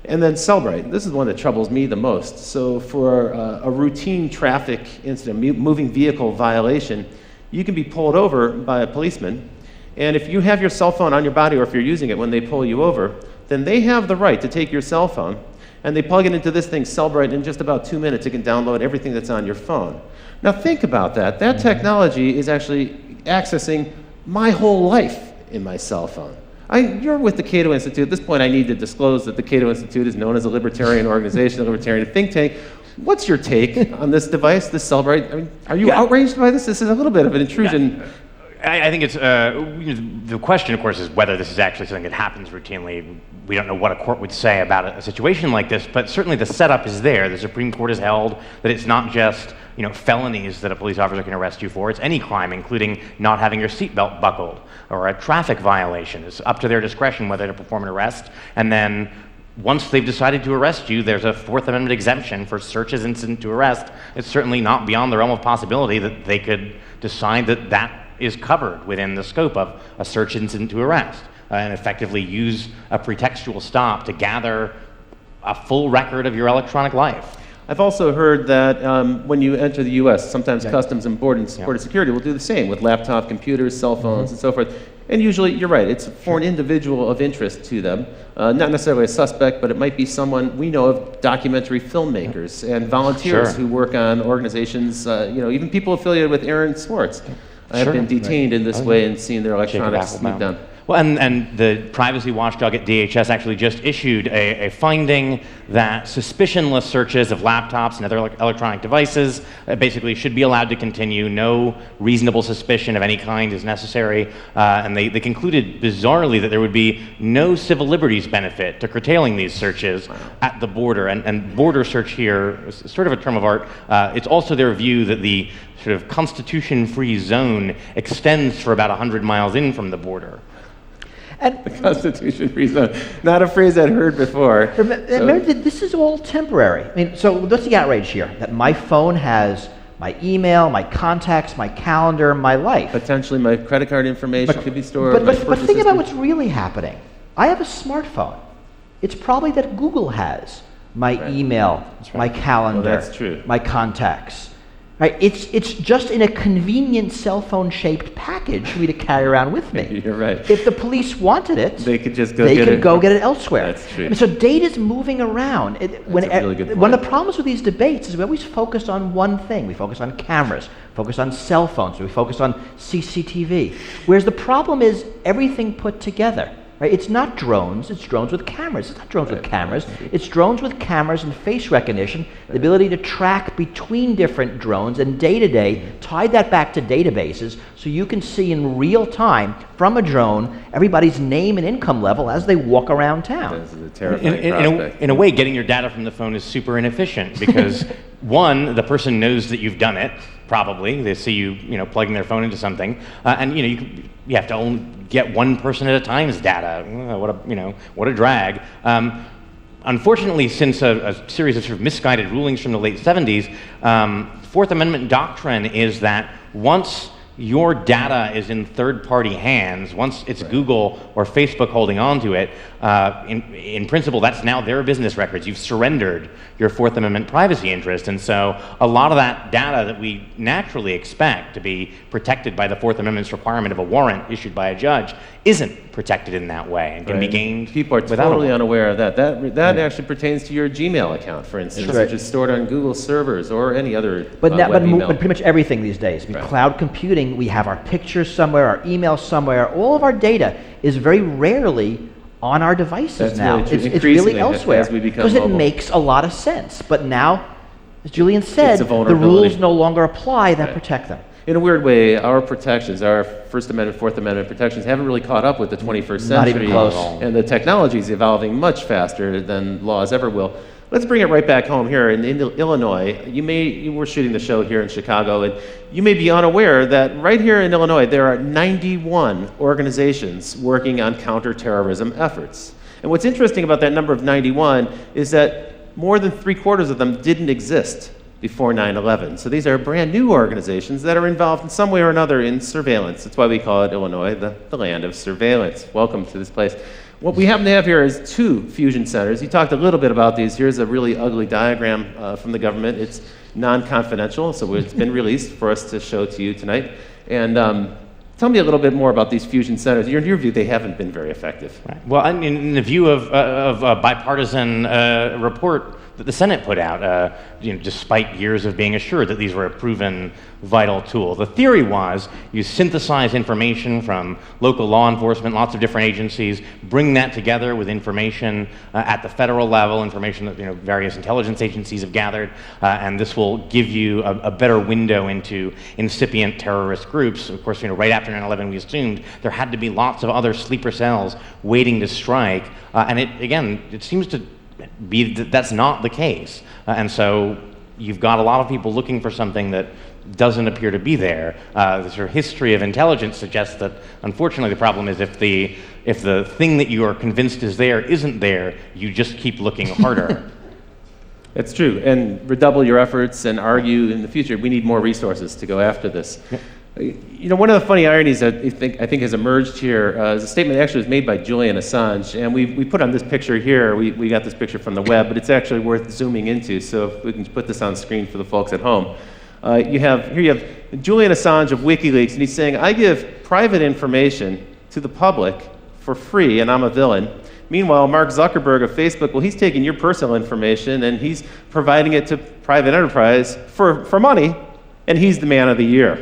And then CELLBRITE. This is one that troubles me the most. So for a routine traffic incident, moving vehicle violation, you can be pulled over by a policeman, and if you have your cell phone on your body, or if you're using it when they pull you over, then they have the right to take your cell phone, and they plug it into this thing, CELLBRITE, in just about 2 minutes it can download everything that's on your phone. Now think about that. That technology is actually accessing my whole life in my cell phone. You're with the Cato Institute. At this point, I need to disclose that the Cato Institute is known as a libertarian organization, a libertarian think tank. What's your take on this device, this CELLBRITE? I mean, are you outraged by this? This is a little bit of an intrusion. Yeah. I think it's, the question, of course, is whether this is actually something that happens routinely. We don't know what a court would say about a situation like this, but certainly the setup is there. The Supreme Court has held that it's not just felonies that a police officer can arrest you for. It's any crime, including not having your seatbelt buckled or a traffic violation. It's up to their discretion whether to perform an arrest. And then once they've decided to arrest you, there's a Fourth Amendment exemption for search as incident to arrest. It's certainly not beyond the realm of possibility that they could decide that that is covered within the scope of a search incident to arrest, and effectively use a pretextual stop to gather a full record of your electronic life. I've also heard that when you enter the U.S., sometimes Customs and Border Security will do the same with laptop computers, cell phones, and so forth. And usually, you're right, it's for an individual of interest to them. Not necessarily a suspect, but it might be someone we know of, documentary filmmakers and volunteers who work on organizations, even people affiliated with Aaron Swartz. have been detained in this way and seen their electronics moved down. Well, and the privacy watchdog at DHS actually just issued a finding that suspicionless searches of laptops and other electronic devices basically should be allowed to continue. No reasonable suspicion of any kind is necessary. And they concluded bizarrely that there would be no civil liberties benefit to curtailing these searches at the border. And border search here is sort of a term of art. It's also their view that the sort of constitution-free zone extends for about 100 miles in from the border. And the Constitution-free zone, not a phrase I'd heard before. Remember, this is all temporary. I mean, so what's the outrage here? That my phone has my email, my contacts, my calendar, my life. Potentially my credit card information could be stored. But think about what's really happening. I have a smartphone. It's probably that Google has my email, my calendar, my contacts. Right? It's just in a convenient cell phone shaped package for me to carry around with me. You're right. If the police wanted it, they could just go get it elsewhere. That's true. I mean, so data's moving around. One of the problems with these debates is we always focus on one thing. We focus on cameras, focus on cell phones, we focus on CCTV. Whereas the problem is everything put together. Right? It's not drones, it's drones with cameras. It's not drones with cameras. It's drones with cameras and face recognition, the ability to track between different drones and day-to-day, tie that back to databases so you can see in real time from a drone everybody's name and income level as they walk around town. This is a terrifying prospect. In a way, getting your data from the phone is super inefficient because one, the person knows that you've done it, probably. They see you plugging their phone into something, and you have to only get one person at a time's data. What a drag. Unfortunately, since a series of sort of misguided rulings from the late 70s, Fourth Amendment doctrine is that once your data is in third-party hands, once it's Google or Facebook holding on to it, in principle, that's now their business records. You've surrendered your Fourth Amendment privacy interest, and so a lot of that data that we naturally expect to be protected by the Fourth Amendment's requirement of a warrant issued by a judge isn't protected in that way and can be gained. People are totally unaware of that. That actually pertains to your Gmail account, for instance, which is stored on Google servers or any other but email. Pretty much everything these days. I mean, cloud computing, we have our pictures somewhere, our emails somewhere. All of our data is very rarely on our devices That's now. really true. It's really Increasingly, elsewhere as we become because it mobile. makes a lot of sense. But now, as Julian said, It's a the vulnerability. rules no longer apply that protect them. In a weird way, our protections, our First Amendment, Fourth Amendment protections haven't really caught up with the 21st century. Not even close. And the technology is evolving much faster than laws ever will. Let's bring it right back home here in Illinois. You were shooting the show here in Chicago, and you may be unaware that right here in Illinois, there are 91 organizations working on counterterrorism efforts. And what's interesting about that number of 91 is that more than 3/4 of them didn't exist before 9/11. So these are brand new organizations that are involved in some way or another in surveillance. That's why we call it Illinois, the land of surveillance. Welcome to this place. What we happen to have here is 2 fusion centers. You talked a little bit about these. Here's a really ugly diagram from the government. It's non-confidential, so it's been released for us to show to you tonight. And tell me a little bit more about these fusion centers. In your view, they haven't been very effective. Right. Well, in the view of a bipartisan report that the Senate put out, despite years of being assured that these were a proven vital tool. The theory was you synthesize information from local law enforcement, lots of different agencies, bring that together with information at the federal level, information that various intelligence agencies have gathered, and this will give you a better window into incipient terrorist groups. Of course, right after 9/11, we assumed there had to be lots of other sleeper cells waiting to strike, and it seems to be that's not the case, and so you've got a lot of people looking for something that doesn't appear to be there. The sort of history of intelligence suggests that, unfortunately, the problem is if the thing that you are convinced is there isn't there, you just keep looking harder. It's true, and redouble your efforts and argue in the future. We need more resources to go after this. Yeah. One of the funny ironies that I think has emerged here is a statement that actually was made by Julian Assange, and we put on this picture here. We got this picture from the web, but it's actually worth zooming into. So if we can put this on screen for the folks at home. You have Julian Assange of WikiLeaks, and he's saying, "I give private information to the public for free, and I'm a villain." Meanwhile, Mark Zuckerberg of Facebook, well, he's taking your personal information and he's providing it to private enterprise for money, and he's the man of the year.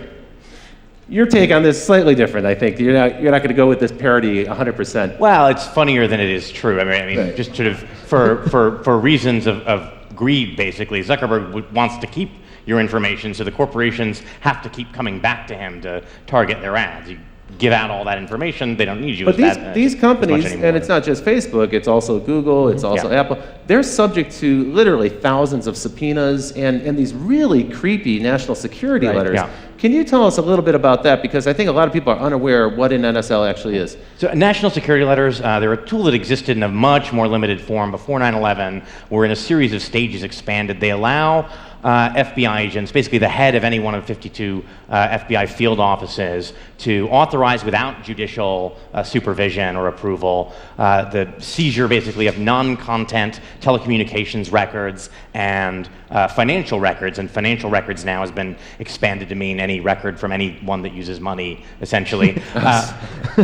Your take on this is slightly different, I think. You're not going to go with this parody 100%. Well, it's funnier than it is true. I mean, Right. just sort of for reasons of greed, basically. Zuckerberg wants to keep your information, so the corporations have to keep coming back to him to target their ads. You give out all that information, they don't need you. But these companies, and it's not just Facebook, it's also Google, it's also Apple, they're subject to literally thousands of subpoenas and these really creepy national security letters. Yeah. Can you tell us a little bit about that? Because I think a lot of people are unaware of what an NSL actually is. So national security letters, they're a tool that existed in a much more limited form before 9/11, were in a series of stages expanded. They allow FBI agents, basically the head of any one of 52 FBI field offices, to authorize without judicial supervision or approval the seizure basically of non-content telecommunications records and financial records. And financial records now has been expanded to mean any record from anyone that uses money, essentially.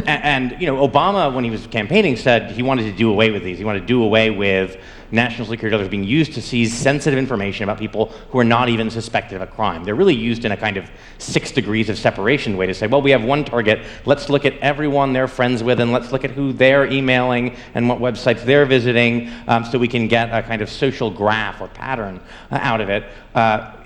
And Obama, when he was campaigning, said he wanted to do away with these. He wanted to do away with national security letters being used to seize sensitive information about people who are not even suspected of a crime. They're really used in a kind of 6 degrees of separation way to say, well, we have one target, let's look at everyone they're friends with and let's look at who they're emailing and what websites they're visiting, so we can get a kind of social graph or pattern out of it.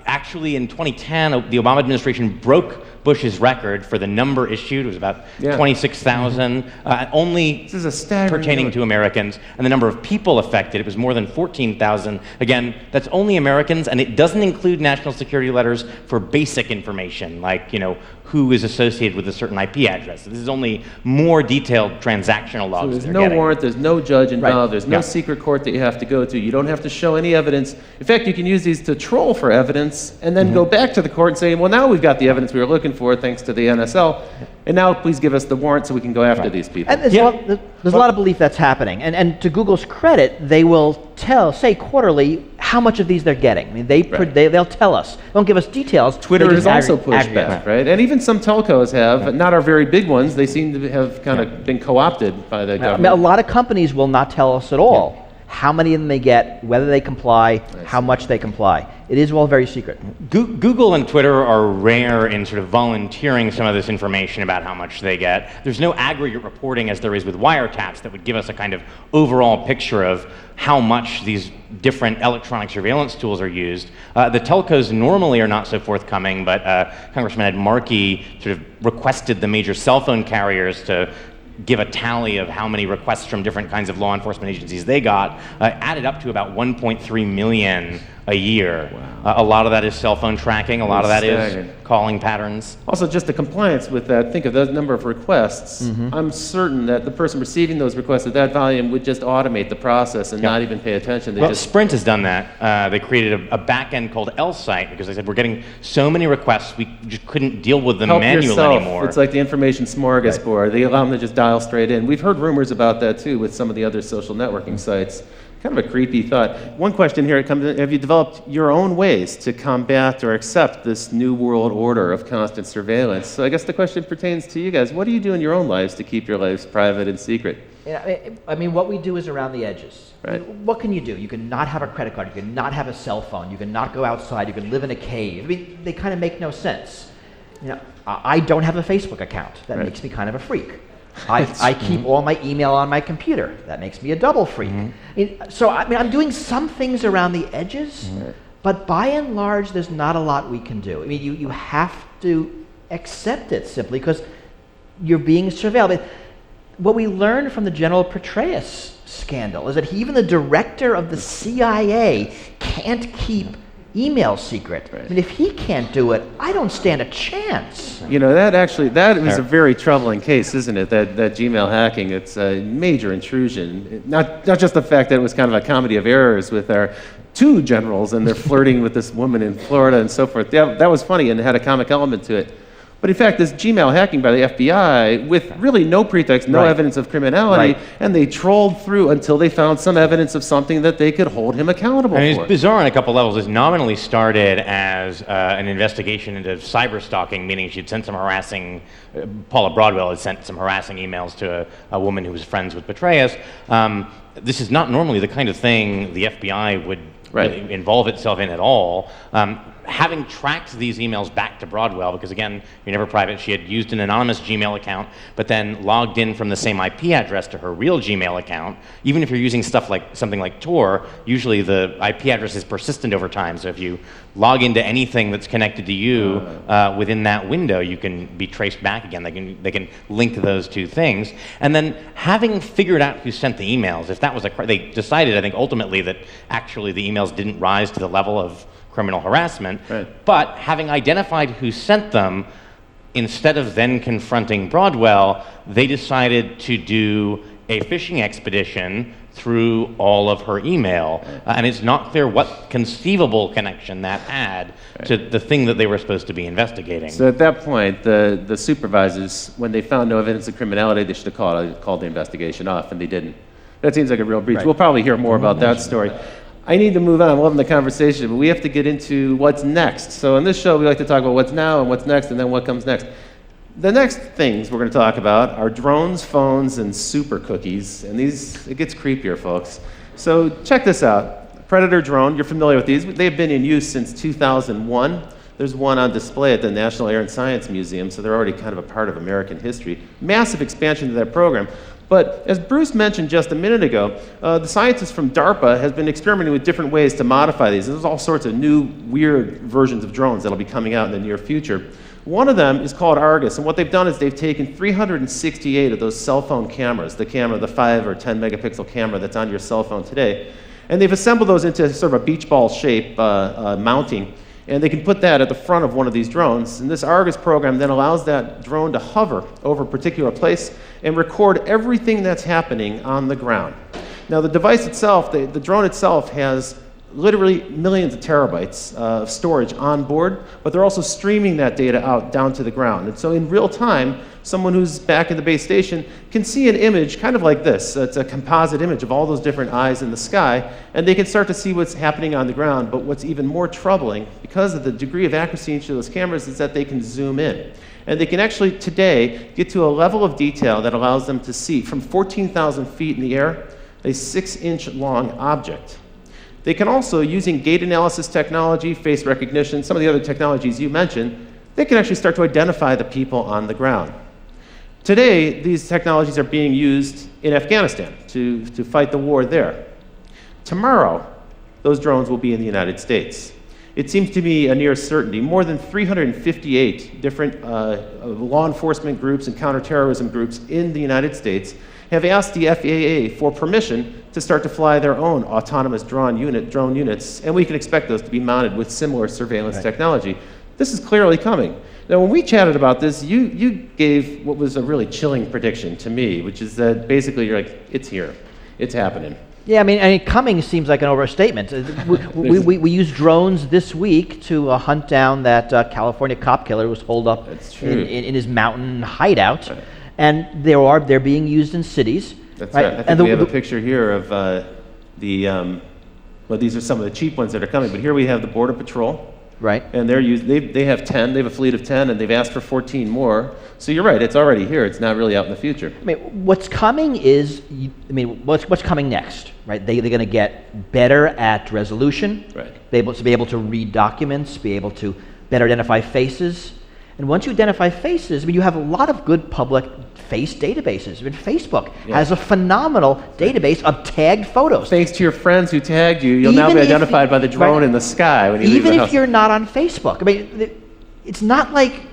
Actually, in 2010, the Obama administration broke Bush's record for the number issued. It was about 26,000, only This is a staggering pertaining number. to Americans. And the number of people affected, it was more than 14,000. Again, that's only Americans, and it doesn't include national security letters for basic information, like, who is associated with a certain IP address. This is only more detailed transactional logs. So there's they're no getting. warrant, there's no judge involved, Right. there's no secret court that you have to go to, you don't have to show any evidence. In fact, you can use these to troll for evidence and then go back to the court and say, well, now we've got the evidence we were looking for thanks to the NSL, and now please give us the warrant so we can go after these people. And there's a lot of belief that's happening. And to Google's credit, they will say quarterly how much of these they're getting. I mean, they'll tell us. They don't give us details. Twitter they has just also pushed aggregate. back, right? And even some telcos have, not our very big ones, they seem to have kind of been co-opted by the I government. mean, a lot of companies will not tell us at all how many of them they get, whether they comply, how much they comply. It is all very secret. Google and Twitter are rare in sort of volunteering some of this information about how much they get. There's no aggregate reporting as there is with wiretaps that would give us a kind of overall picture of how much these different electronic surveillance tools are used. The telcos normally are not so forthcoming, but Congressman Ed Markey sort of requested the major cell phone carriers to give a tally of how many requests from different kinds of law enforcement agencies they got, added up to about 1.3 million a year. Wow. A lot of that is cell phone tracking, a lot of that is calling patterns. Also, just the compliance with that, think of the number of requests. I'm certain that the person receiving those requests at that volume would just automate the process and not even pay attention. Well, Sprint has done that. They created a back end called L-Site because they said, we're getting so many requests, we just couldn't deal with them manually anymore. It's like the information smorgasbord. They allow them to just dial straight in. We've heard rumors about that too with some of the other social networking sites. Kind of a creepy thought. One question here comes in, have you developed your own ways to combat or accept this new world order of constant surveillance? So I guess the question pertains to you guys. What do you do in your own lives to keep your lives private and secret? I mean, what we do is around the edges. Right. What can you do? You can not have a credit card. You can not have a cell phone. You can not go outside. You can live in a cave. I mean, they kind of make no sense. I don't have a Facebook account. That makes me kind of a freak. I keep all my email on my computer. That makes me a double freak. I'm doing some things around the edges, but by and large, there's not a lot we can do. I mean, you have to accept it simply because you're being surveilled. What we learned from the General Petraeus scandal is that even the director of the CIA can't keep email secret. I mean, if he can't do it, I don't stand a chance. That is a very troubling case, isn't it? That Gmail hacking, it's a major intrusion. Not just the fact that it was kind of a comedy of errors with our two generals and they're flirting with this woman in Florida and so forth. That was funny and had a comic element to it. But in fact, this Gmail hacking by the FBI with really no pretext, no evidence of criminality, and they trolled through until they found some evidence of something that they could hold him accountable for. It's bizarre on a couple levels. It nominally started as an investigation into cyber stalking, meaning she'd sent some harassing, Paula Broadwell had sent some harassing emails to a woman who was friends with Petraeus. This is not normally the kind of thing the FBI would really involve itself in at all. Having tracked these emails back to Broadwell, because again, you're never private, she had used an anonymous Gmail account, but then logged in from the same IP address to her real Gmail account. Even if you're using stuff like something like Tor, usually the IP address is persistent over time. So if you log into anything that's connected to you within that window, you can be traced back again. They can link those two things. And then having figured out who sent the emails, if that was they decided, I think, ultimately that actually the emails didn't rise to the level of criminal harassment, but having identified who sent them, instead of then confronting Broadwell, they decided to do a fishing expedition through all of her email. And it's not clear what conceivable connection that had to the thing that they were supposed to be investigating. So at that point, the supervisors, when they found no evidence of criminality, they should have called the investigation off, and they didn't. That seems like a real breach. We'll probably hear more about that story. I need to move on. I'm loving the conversation, but we have to get into what's next. So in this show, we like to talk about what's now and what's next, and then what comes next. The next things we're going to talk about are drones, phones, and super cookies. And it gets creepier, folks. So check this out. Predator drone, you're familiar with these. They've been in use since 2001. There's one on display at the National Air and Science Museum, so they're already kind of a part of American history. Massive expansion to that program. But as Bruce mentioned just a minute ago, the scientists from DARPA have been experimenting with different ways to modify these. There's all sorts of new, weird versions of drones that'll be coming out in the near future. One of them is called Argus, and what they've done is they've taken 368 of those cell phone cameras, the 5 or 10 megapixel camera that's on your cell phone today, and they've assembled those into sort of a beach ball shape mounting. And they can put that at the front of one of these drones. And this Argus program then allows that drone to hover over a particular place and record everything that's happening on the ground. Now, the device itself, the drone itself, has literally millions of terabytes of storage on board, but they're also streaming that data out down to the ground. And so in real time, someone who's back in the base station can see an image kind of like this. It's a composite image of all those different eyes in the sky, and they can start to see what's happening on the ground. But what's even more troubling, because of the degree of accuracy in each of those cameras, is that they can zoom in. And they can actually, today, get to a level of detail that allows them to see from 14,000 feet in the air a 6-inch long object. They can also, using gait analysis technology, face recognition, some of the other technologies you mentioned, they can actually start to identify the people on the ground. Today, these technologies are being used in Afghanistan to fight the war there. Tomorrow, those drones will be in the United States. It seems to me a near certainty. More than 358 different law enforcement groups and counterterrorism groups in the United States have asked the FAA for permission to start to fly their own autonomous drone units, and we can expect those to be mounted with similar surveillance technology. This is clearly coming. Now, when we chatted about this, you gave what was a really chilling prediction to me, which is that basically you're like, it's here, it's happening. Yeah, I mean, coming seems like an overstatement. We used drones this week to hunt down that California cop killer who was holed up in his mountain hideout. Right. And they're being used in cities. That's right. I think we have a picture here of well, these are some of the cheap ones that are coming, but here we have the Border Patrol. Right. And they have 10, they have a fleet of 10, and they've asked for 14 more. So you're right, it's already here, it's not really out in the future. I mean, what's coming is, what's coming next, right? They're going to get better at resolution, right. Be able to read documents, be able to better identify faces. And once you identify faces, you have a lot of good public face databases. Facebook has a phenomenal database of tagged photos. Thanks to your friends who tagged you, you'll now be identified by the drone in the sky when you leave the house. Even if you're not on Facebook. I mean, it's not like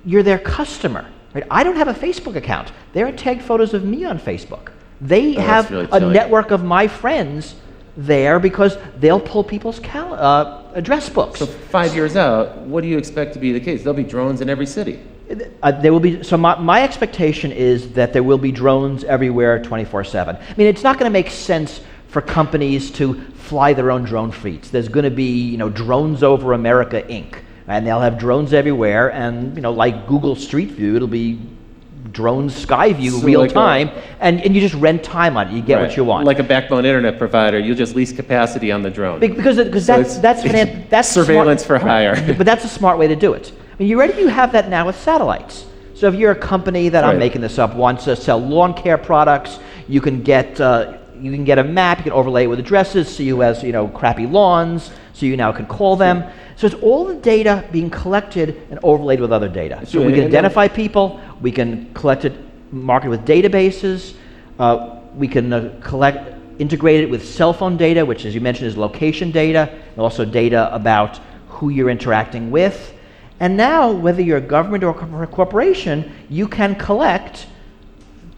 you're their customer. Right? I don't have a Facebook account. There are tagged photos of me on Facebook. They have really a network of my friends there because they'll pull people's address books. So 5 years out, what do you expect to be the case? There'll be drones in every city. There will be. So my expectation is that there will be drones everywhere 24/7. I mean, it's not going to make sense for companies to fly their own drone fleets. There's going to be, Drones Over America Inc. And they'll have drones everywhere, and like Google Street View, it'll be drones sky view real time, and you just rent time on it. You get what you want. Like a backbone internet provider, you'll just lease capacity on the drone. Because that's surveillance for hire. But that's a smart way to do it. I mean, you have that now with satellites. So if you're a company that, I'm making this up, wants to sell lawn care products, you can get a map, you can overlay it with addresses, see who has crappy lawns, so you now can call them. So it's all the data being collected and overlaid with other data. So we can identify people, we can collect it, market it with databases, we can integrate it with cell phone data, which, as you mentioned, is location data, and also data about who you're interacting with. And now, whether you're a government or a corporation, you can collect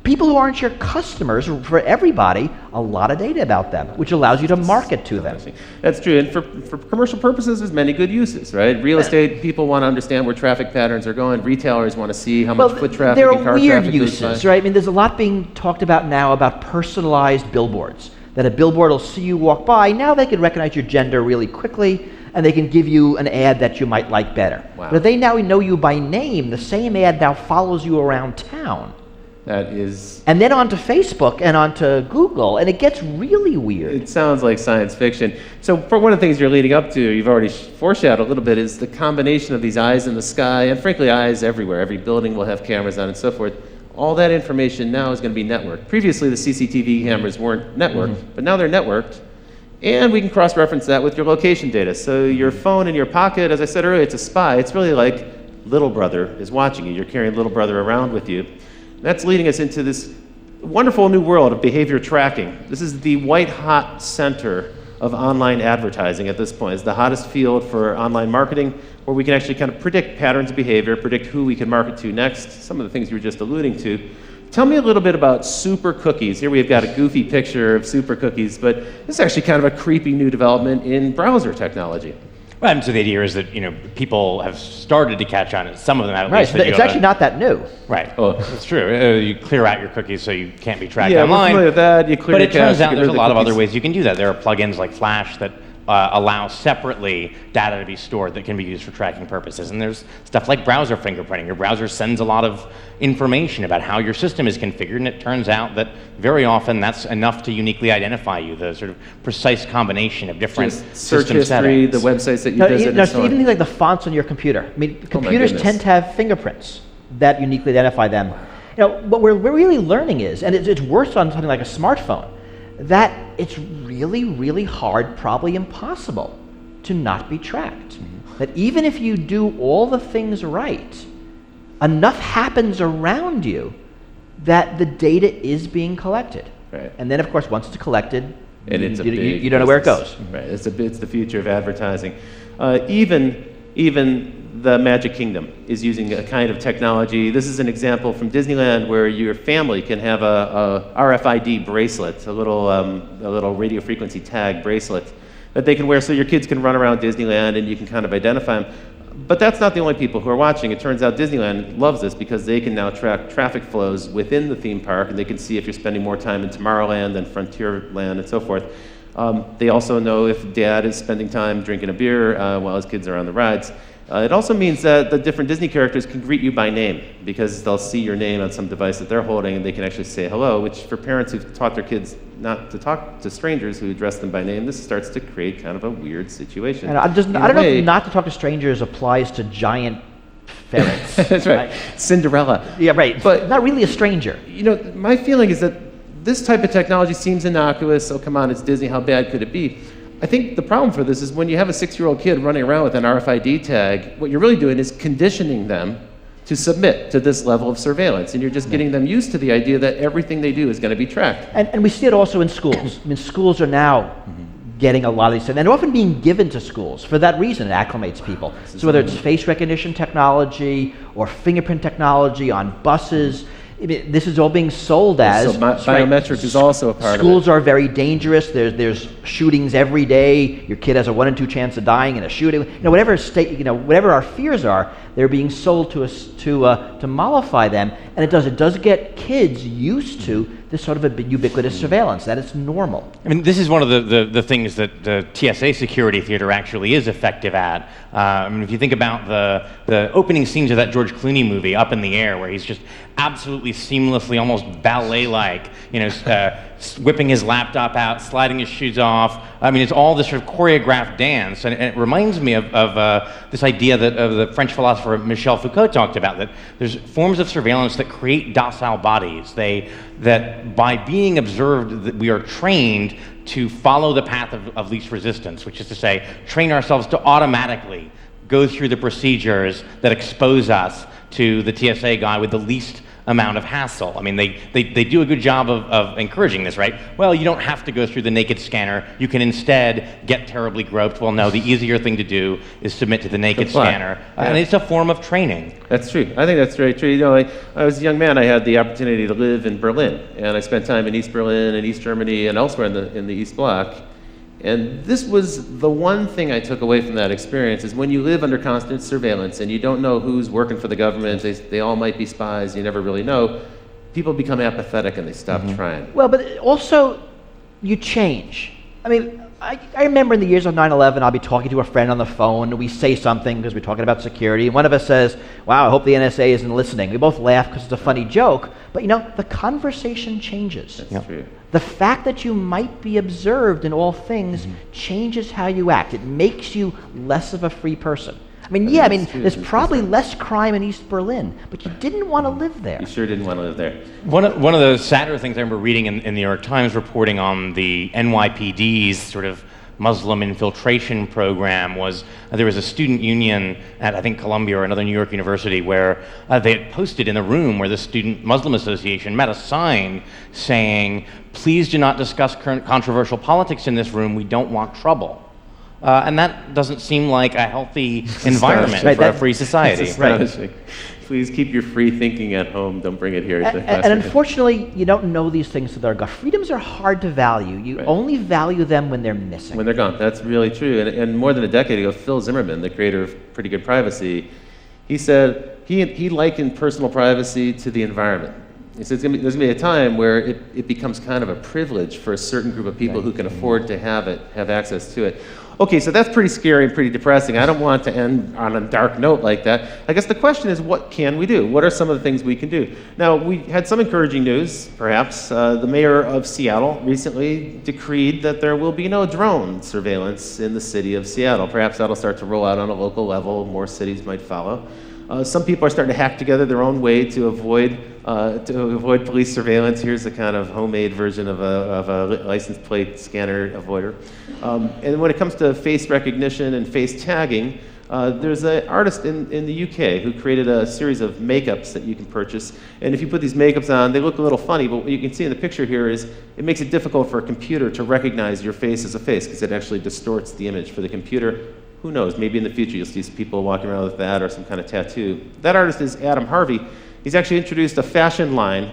people who aren't your customers, for everybody, a lot of data about them, which allows you to market to them. That's true, and for commercial purposes, there's many good uses, right? Real estate people want to understand where traffic patterns are going. Retailers want to see how much foot traffic and car traffic. There are weird uses, right? I mean, there's a lot being talked about now about personalized billboards, that a billboard will see you walk by. Now they can recognize your gender really quickly, and they can give you an ad that you might like better. Wow. But if they now know you by name, the same ad now follows you around town. That is... And then onto Facebook and onto Google, and it gets really weird. It sounds like science fiction. So for one of the things you're leading up to, you've already foreshadowed a little bit, is the combination of these eyes in the sky, and frankly, eyes everywhere. Every building will have cameras on and so forth. All that information now is going to be networked. Previously, the CCTV cameras weren't networked, but now they're networked. And we can cross-reference that with your location data. So your phone in your pocket, as I said earlier, it's a spy. It's really like little brother is watching you. You're carrying little brother around with you. That's leading us into this wonderful new world of behavior tracking. This is the white-hot center of online advertising at this point. It's the hottest field for online marketing, where we can actually kind of predict patterns of behavior, predict who we can market to next, some of the things you were just alluding to. Tell me a little bit about super cookies. Here we've got a goofy picture of super cookies, but this is actually kind of a creepy new development in browser technology. Well, so the idea is that people have started to catch on. Some of them have. Right, it's actually not that new. Right. Oh, that's true. You clear out your cookies so you can't be tracked online. Yeah, we're familiar with that. You clear but your it turns cache, out there's a lot of other ways you can do that. There are plugins like Flash that allow separately data to be stored that can be used for tracking purposes. And there's stuff like browser fingerprinting. Your browser sends a lot of information about how your system is configured, and it turns out that very often that's enough to uniquely identify you, the sort of precise combination of different search system history, settings. the websites that you visit, and so on. Even things like the fonts on your computer. I mean, computers tend to have fingerprints that uniquely identify them. What we're really learning is, and it's worse on something like a smartphone, that it's really, really hard, probably impossible, to not be tracked. That even if you do all the things right, enough happens around you that the data is being collected. Right. And then, of course, once it's collected, and it's you don't know where it goes. Right. It's the future of advertising. Even the Magic Kingdom is using a kind of technology. This is an example from Disneyland where your family can have a RFID bracelet, a little radio frequency tag bracelet that they can wear so your kids can run around Disneyland and you can kind of identify them. But that's not the only people who are watching. It turns out Disneyland loves this because they can now track traffic flows within the theme park, and they can see if you're spending more time in Tomorrowland than Frontierland and so forth. They also know if dad is spending time drinking a beer while his kids are on the rides. It also means that the different Disney characters can greet you by name because they'll see your name on some device that they're holding and they can actually say hello, which for parents who've taught their kids not to talk to strangers who address them by name, this starts to create kind of a weird situation. And I don't know if not to talk to strangers applies to giant ferrets. That's right. Cinderella. Yeah, right. But not really a stranger. You know, my feeling is that this type of technology seems innocuous. Oh, come on, it's Disney. How bad could it be? I think the problem for this is when you have a 6-year-old kid running around with an RFID tag, what you're really doing is conditioning them to submit to this level of surveillance. And you're just getting them used to the idea that everything they do is going to be tracked. And we see it also in schools. I mean, schools are now getting a lot of these things, and they're often being given to schools. For that reason, it acclimates people. So whether it's face recognition technology or fingerprint technology on buses, this is all being sold as. So biometric is also a part of it. Schools are very dangerous. There's shootings every day. Your kid has a 1 in 2 chance of dying in a shooting. Whatever our fears are, they're being sold to us to mollify them, and it does get kids used to this sort of a ubiquitous surveillance. That it's normal. I mean, this is one of the things that the TSA security theater actually is effective at. I mean, if you think about the opening scenes of that George Clooney movie, Up in the Air, where he's just absolutely seamlessly, almost ballet-like, whipping his laptop out, sliding his shoes off. I mean, it's all this sort of choreographed dance, and it reminds me of this idea that of the French philosopher Michel Foucault talked about, that there's forms of surveillance that create docile bodies. That by being observed, that we are trained to follow the path of least resistance, which is to say, train ourselves to automatically go through the procedures that expose us to the TSA guy with the least amount of hassle. I mean, they do a good job of encouraging this, right? Well, you don't have to go through the naked scanner. You can instead get terribly groped. Well, no, the easier thing to do is submit to the naked scanner. Yeah. And it's a form of training. That's true. I think that's very true. You know, I was a young man. I had the opportunity to live in Berlin, and I spent time in East Berlin and East Germany and elsewhere in the East Bloc. And this was the one thing I took away from that experience, is when you live under constant surveillance and you don't know who's working for the government, they all might be spies, you never really know, people become apathetic and they stop trying. Well, but also you change. I mean, I remember in the years of 9/11, I'll be talking to a friend on the phone, and we say something because we're talking about security, and one of us says, wow, I hope the NSA isn't listening. We both laugh because it's a funny joke, but the conversation changes. That's true. The fact that you might be observed in all things changes how you act. It makes you less of a free person. I mean, there's probably less crime in East Berlin, but you didn't want to live there. You sure didn't want to live there. One of the sadder things I remember reading in the New York Times reporting on the NYPD's sort of Muslim infiltration program was there was a student union at, I think, Columbia or another New York university where they had posted in the room where the Student Muslim Association met a sign saying, please do not discuss current controversial politics in this room, we don't want trouble. And that doesn't seem like a healthy environment for a free society. Right. Please keep your free thinking at home. Don't bring it here. And unfortunately, you don't know these things till they're gone. Freedoms are hard to value. You only value them when they're missing. When they're gone. That's really true. And more than a decade ago, Phil Zimmerman, the creator of Pretty Good Privacy, he said he likened personal privacy to the environment. He said there's going to be a time where it becomes kind of a privilege for a certain group of people who can afford to have access to it. Okay, so that's pretty scary and pretty depressing. I don't want to end on a dark note like that. I guess the question is, what can we do? What are some of the things we can do? Now, we had some encouraging news, perhaps. The mayor of Seattle recently decreed that there will be no drone surveillance in the city of Seattle. Perhaps that'll start to roll out on a local level. More cities might follow. Some people are starting to hack together their own way to avoid police surveillance. Here's a kind of homemade version of a license plate scanner avoider. And when it comes to face recognition and face tagging, there's an artist in the UK who created a series of makeups that you can purchase. And if you put these makeups on, they look a little funny, but what you can see in the picture here is it makes it difficult for a computer to recognize your face as a face because it actually distorts the image for the computer. Who knows, maybe in the future you'll see some people walking around with that or some kind of tattoo. That artist is Adam Harvey. He's actually introduced a fashion line,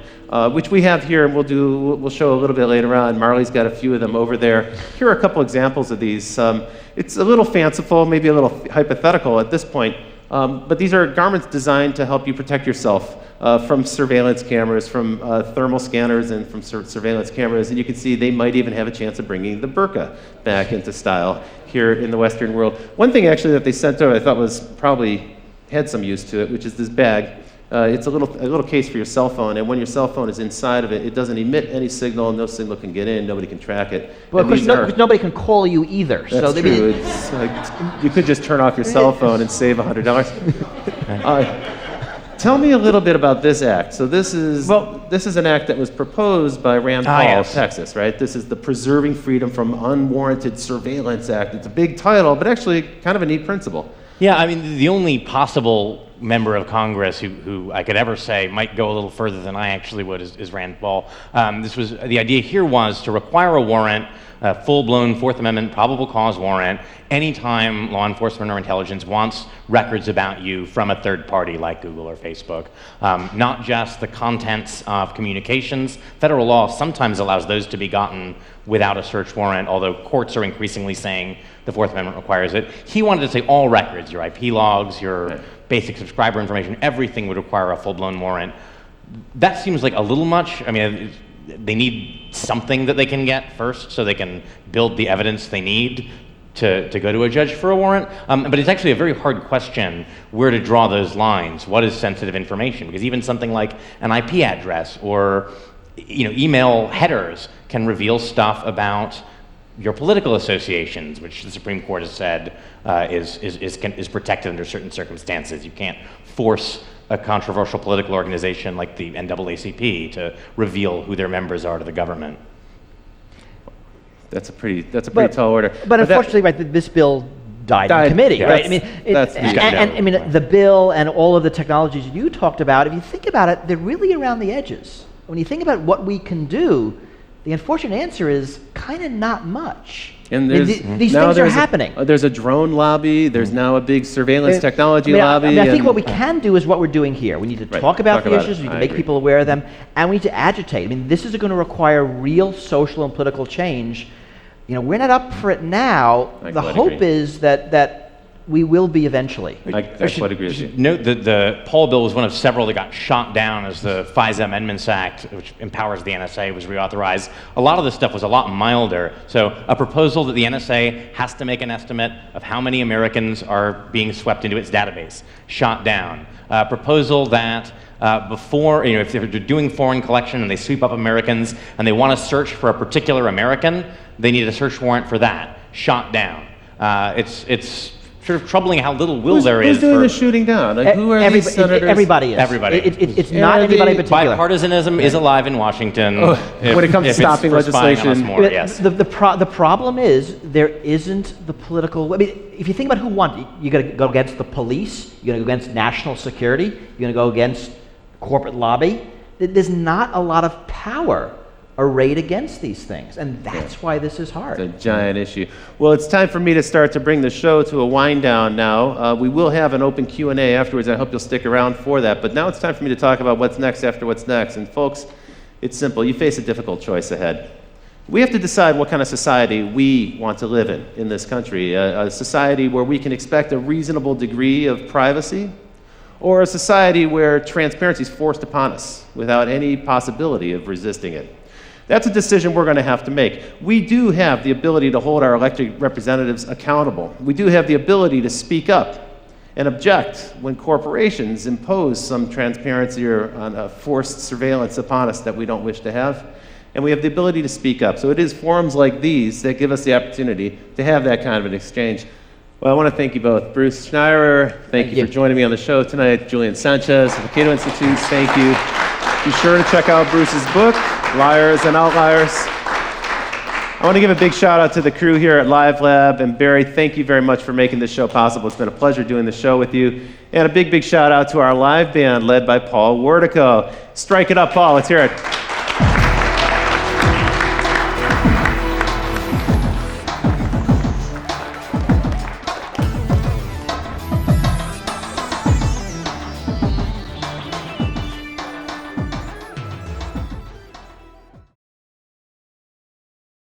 which we have here, and we'll show a little bit later on. Marley's got a few of them over there. Here are a couple examples of these. It's a little fanciful, maybe a little hypothetical at this point, but these are garments designed to help you protect yourself from surveillance cameras, from thermal scanners, and from surveillance cameras. And you can see they might even have a chance of bringing the burqa back into style here in the Western world. One thing actually that they sent over I thought was probably had some use to it, which is this bag. It's a little case for your cell phone, and when your cell phone is inside of it, it doesn't emit any signal. No signal can get in. Nobody can track it. Well, of course, nobody can call you either. That's so true. It's like, you could just turn off your cell phone and save $100. Tell me a little bit about this act. So this is an act that was proposed by Rand Paul of Texas, right? This is the Preserving Freedom from Unwarranted Surveillance Act. It's a big title, but actually kind of a neat principle. Yeah, I mean, the only possible member of Congress who I could ever say might go a little further than I actually would is Rand Paul. The idea here was to require a warrant, a full-blown Fourth Amendment probable cause warrant, anytime law enforcement or intelligence wants records about you from a third party like Google or Facebook. Not just the contents of communications. Federal law sometimes allows those to be gotten without a search warrant, although courts are increasingly saying the Fourth Amendment requires it. He wanted to say all records, your IP logs, your basic subscriber information, everything would require a full-blown warrant. That seems like a little much. I mean, they need something that they can get first so they can build the evidence they need to go to a judge for a warrant. But it's actually a very hard question where to draw those lines. What is sensitive information? Because even something like an IP address or email headers can reveal stuff about your political associations, which the Supreme Court has said is protected under certain circumstances. You can't force a controversial political organization like the NAACP to reveal who their members are to the government. That's a pretty tall order. But unfortunately, right, this bill died in committee, right? I mean, the bill and all of the technologies you talked about, if you think about it, they're really around the edges. When you think about what we can do, the unfortunate answer is kind of not much. And these things are happening. There's a drone lobby. There's now a big surveillance technology lobby. I think what we can do is what we're doing here. We need to talk about the issues. We need to make people aware of them, and we need to agitate. I mean, this is going to require real social and political change. We're not up for it now. The hope is that we will be eventually. I quite agree with you. Note that the Paul bill was one of several that got shot down as the FISA Amendments Act, which empowers the NSA, was reauthorized. A lot of this stuff was a lot milder. So a proposal that the NSA has to make an estimate of how many Americans are being swept into its database, shot down. A proposal that before, if they're doing foreign collection and they sweep up Americans and they want to search for a particular American, they need a search warrant for that, shot down. It's sort of troubling how little will there is. Who's doing the shooting down? Like, who are these senators? Everybody is. Everybody. It's not anybody in particular. Bipartisanism is alive in Washington. When it comes to stopping legislation. The problem is there isn't the political. I mean, if you think about who won, you're going to go against the police. You're going to go against national security. You're going to go against corporate lobby. There's not a lot of power arrayed against these things, and that's why this is hard. It's a giant issue. Well, it's time for me to start to bring the show to a wind down now. We will have an open Q&A afterwards, and I hope you'll stick around for that. But now it's time for me to talk about what's next after what's next. And folks, it's simple. You face a difficult choice ahead. We have to decide what kind of society we want to live in this country. A society where we can expect a reasonable degree of privacy, or a society where transparency is forced upon us without any possibility of resisting it. That's a decision we're going to have to make. We do have the ability to hold our elected representatives accountable. We do have the ability to speak up and object when corporations impose some transparency or forced surveillance upon us that we don't wish to have. And we have the ability to speak up. So it is forums like these that give us the opportunity to have that kind of an exchange. Well, I want to thank you both. Bruce Schneier, thank you for joining me on the show tonight. Julian Sanchez of the Cato Institute, thank you. Be sure to check out Bruce's book, Liars and Outliers. I want to give a big shout out to the crew here at LiveLab. And Barry, thank you very much for making this show possible. It's been a pleasure doing the show with you. And a big shout out to our live band led by Paul Wardico. Strike it up, Paul. Let's hear it.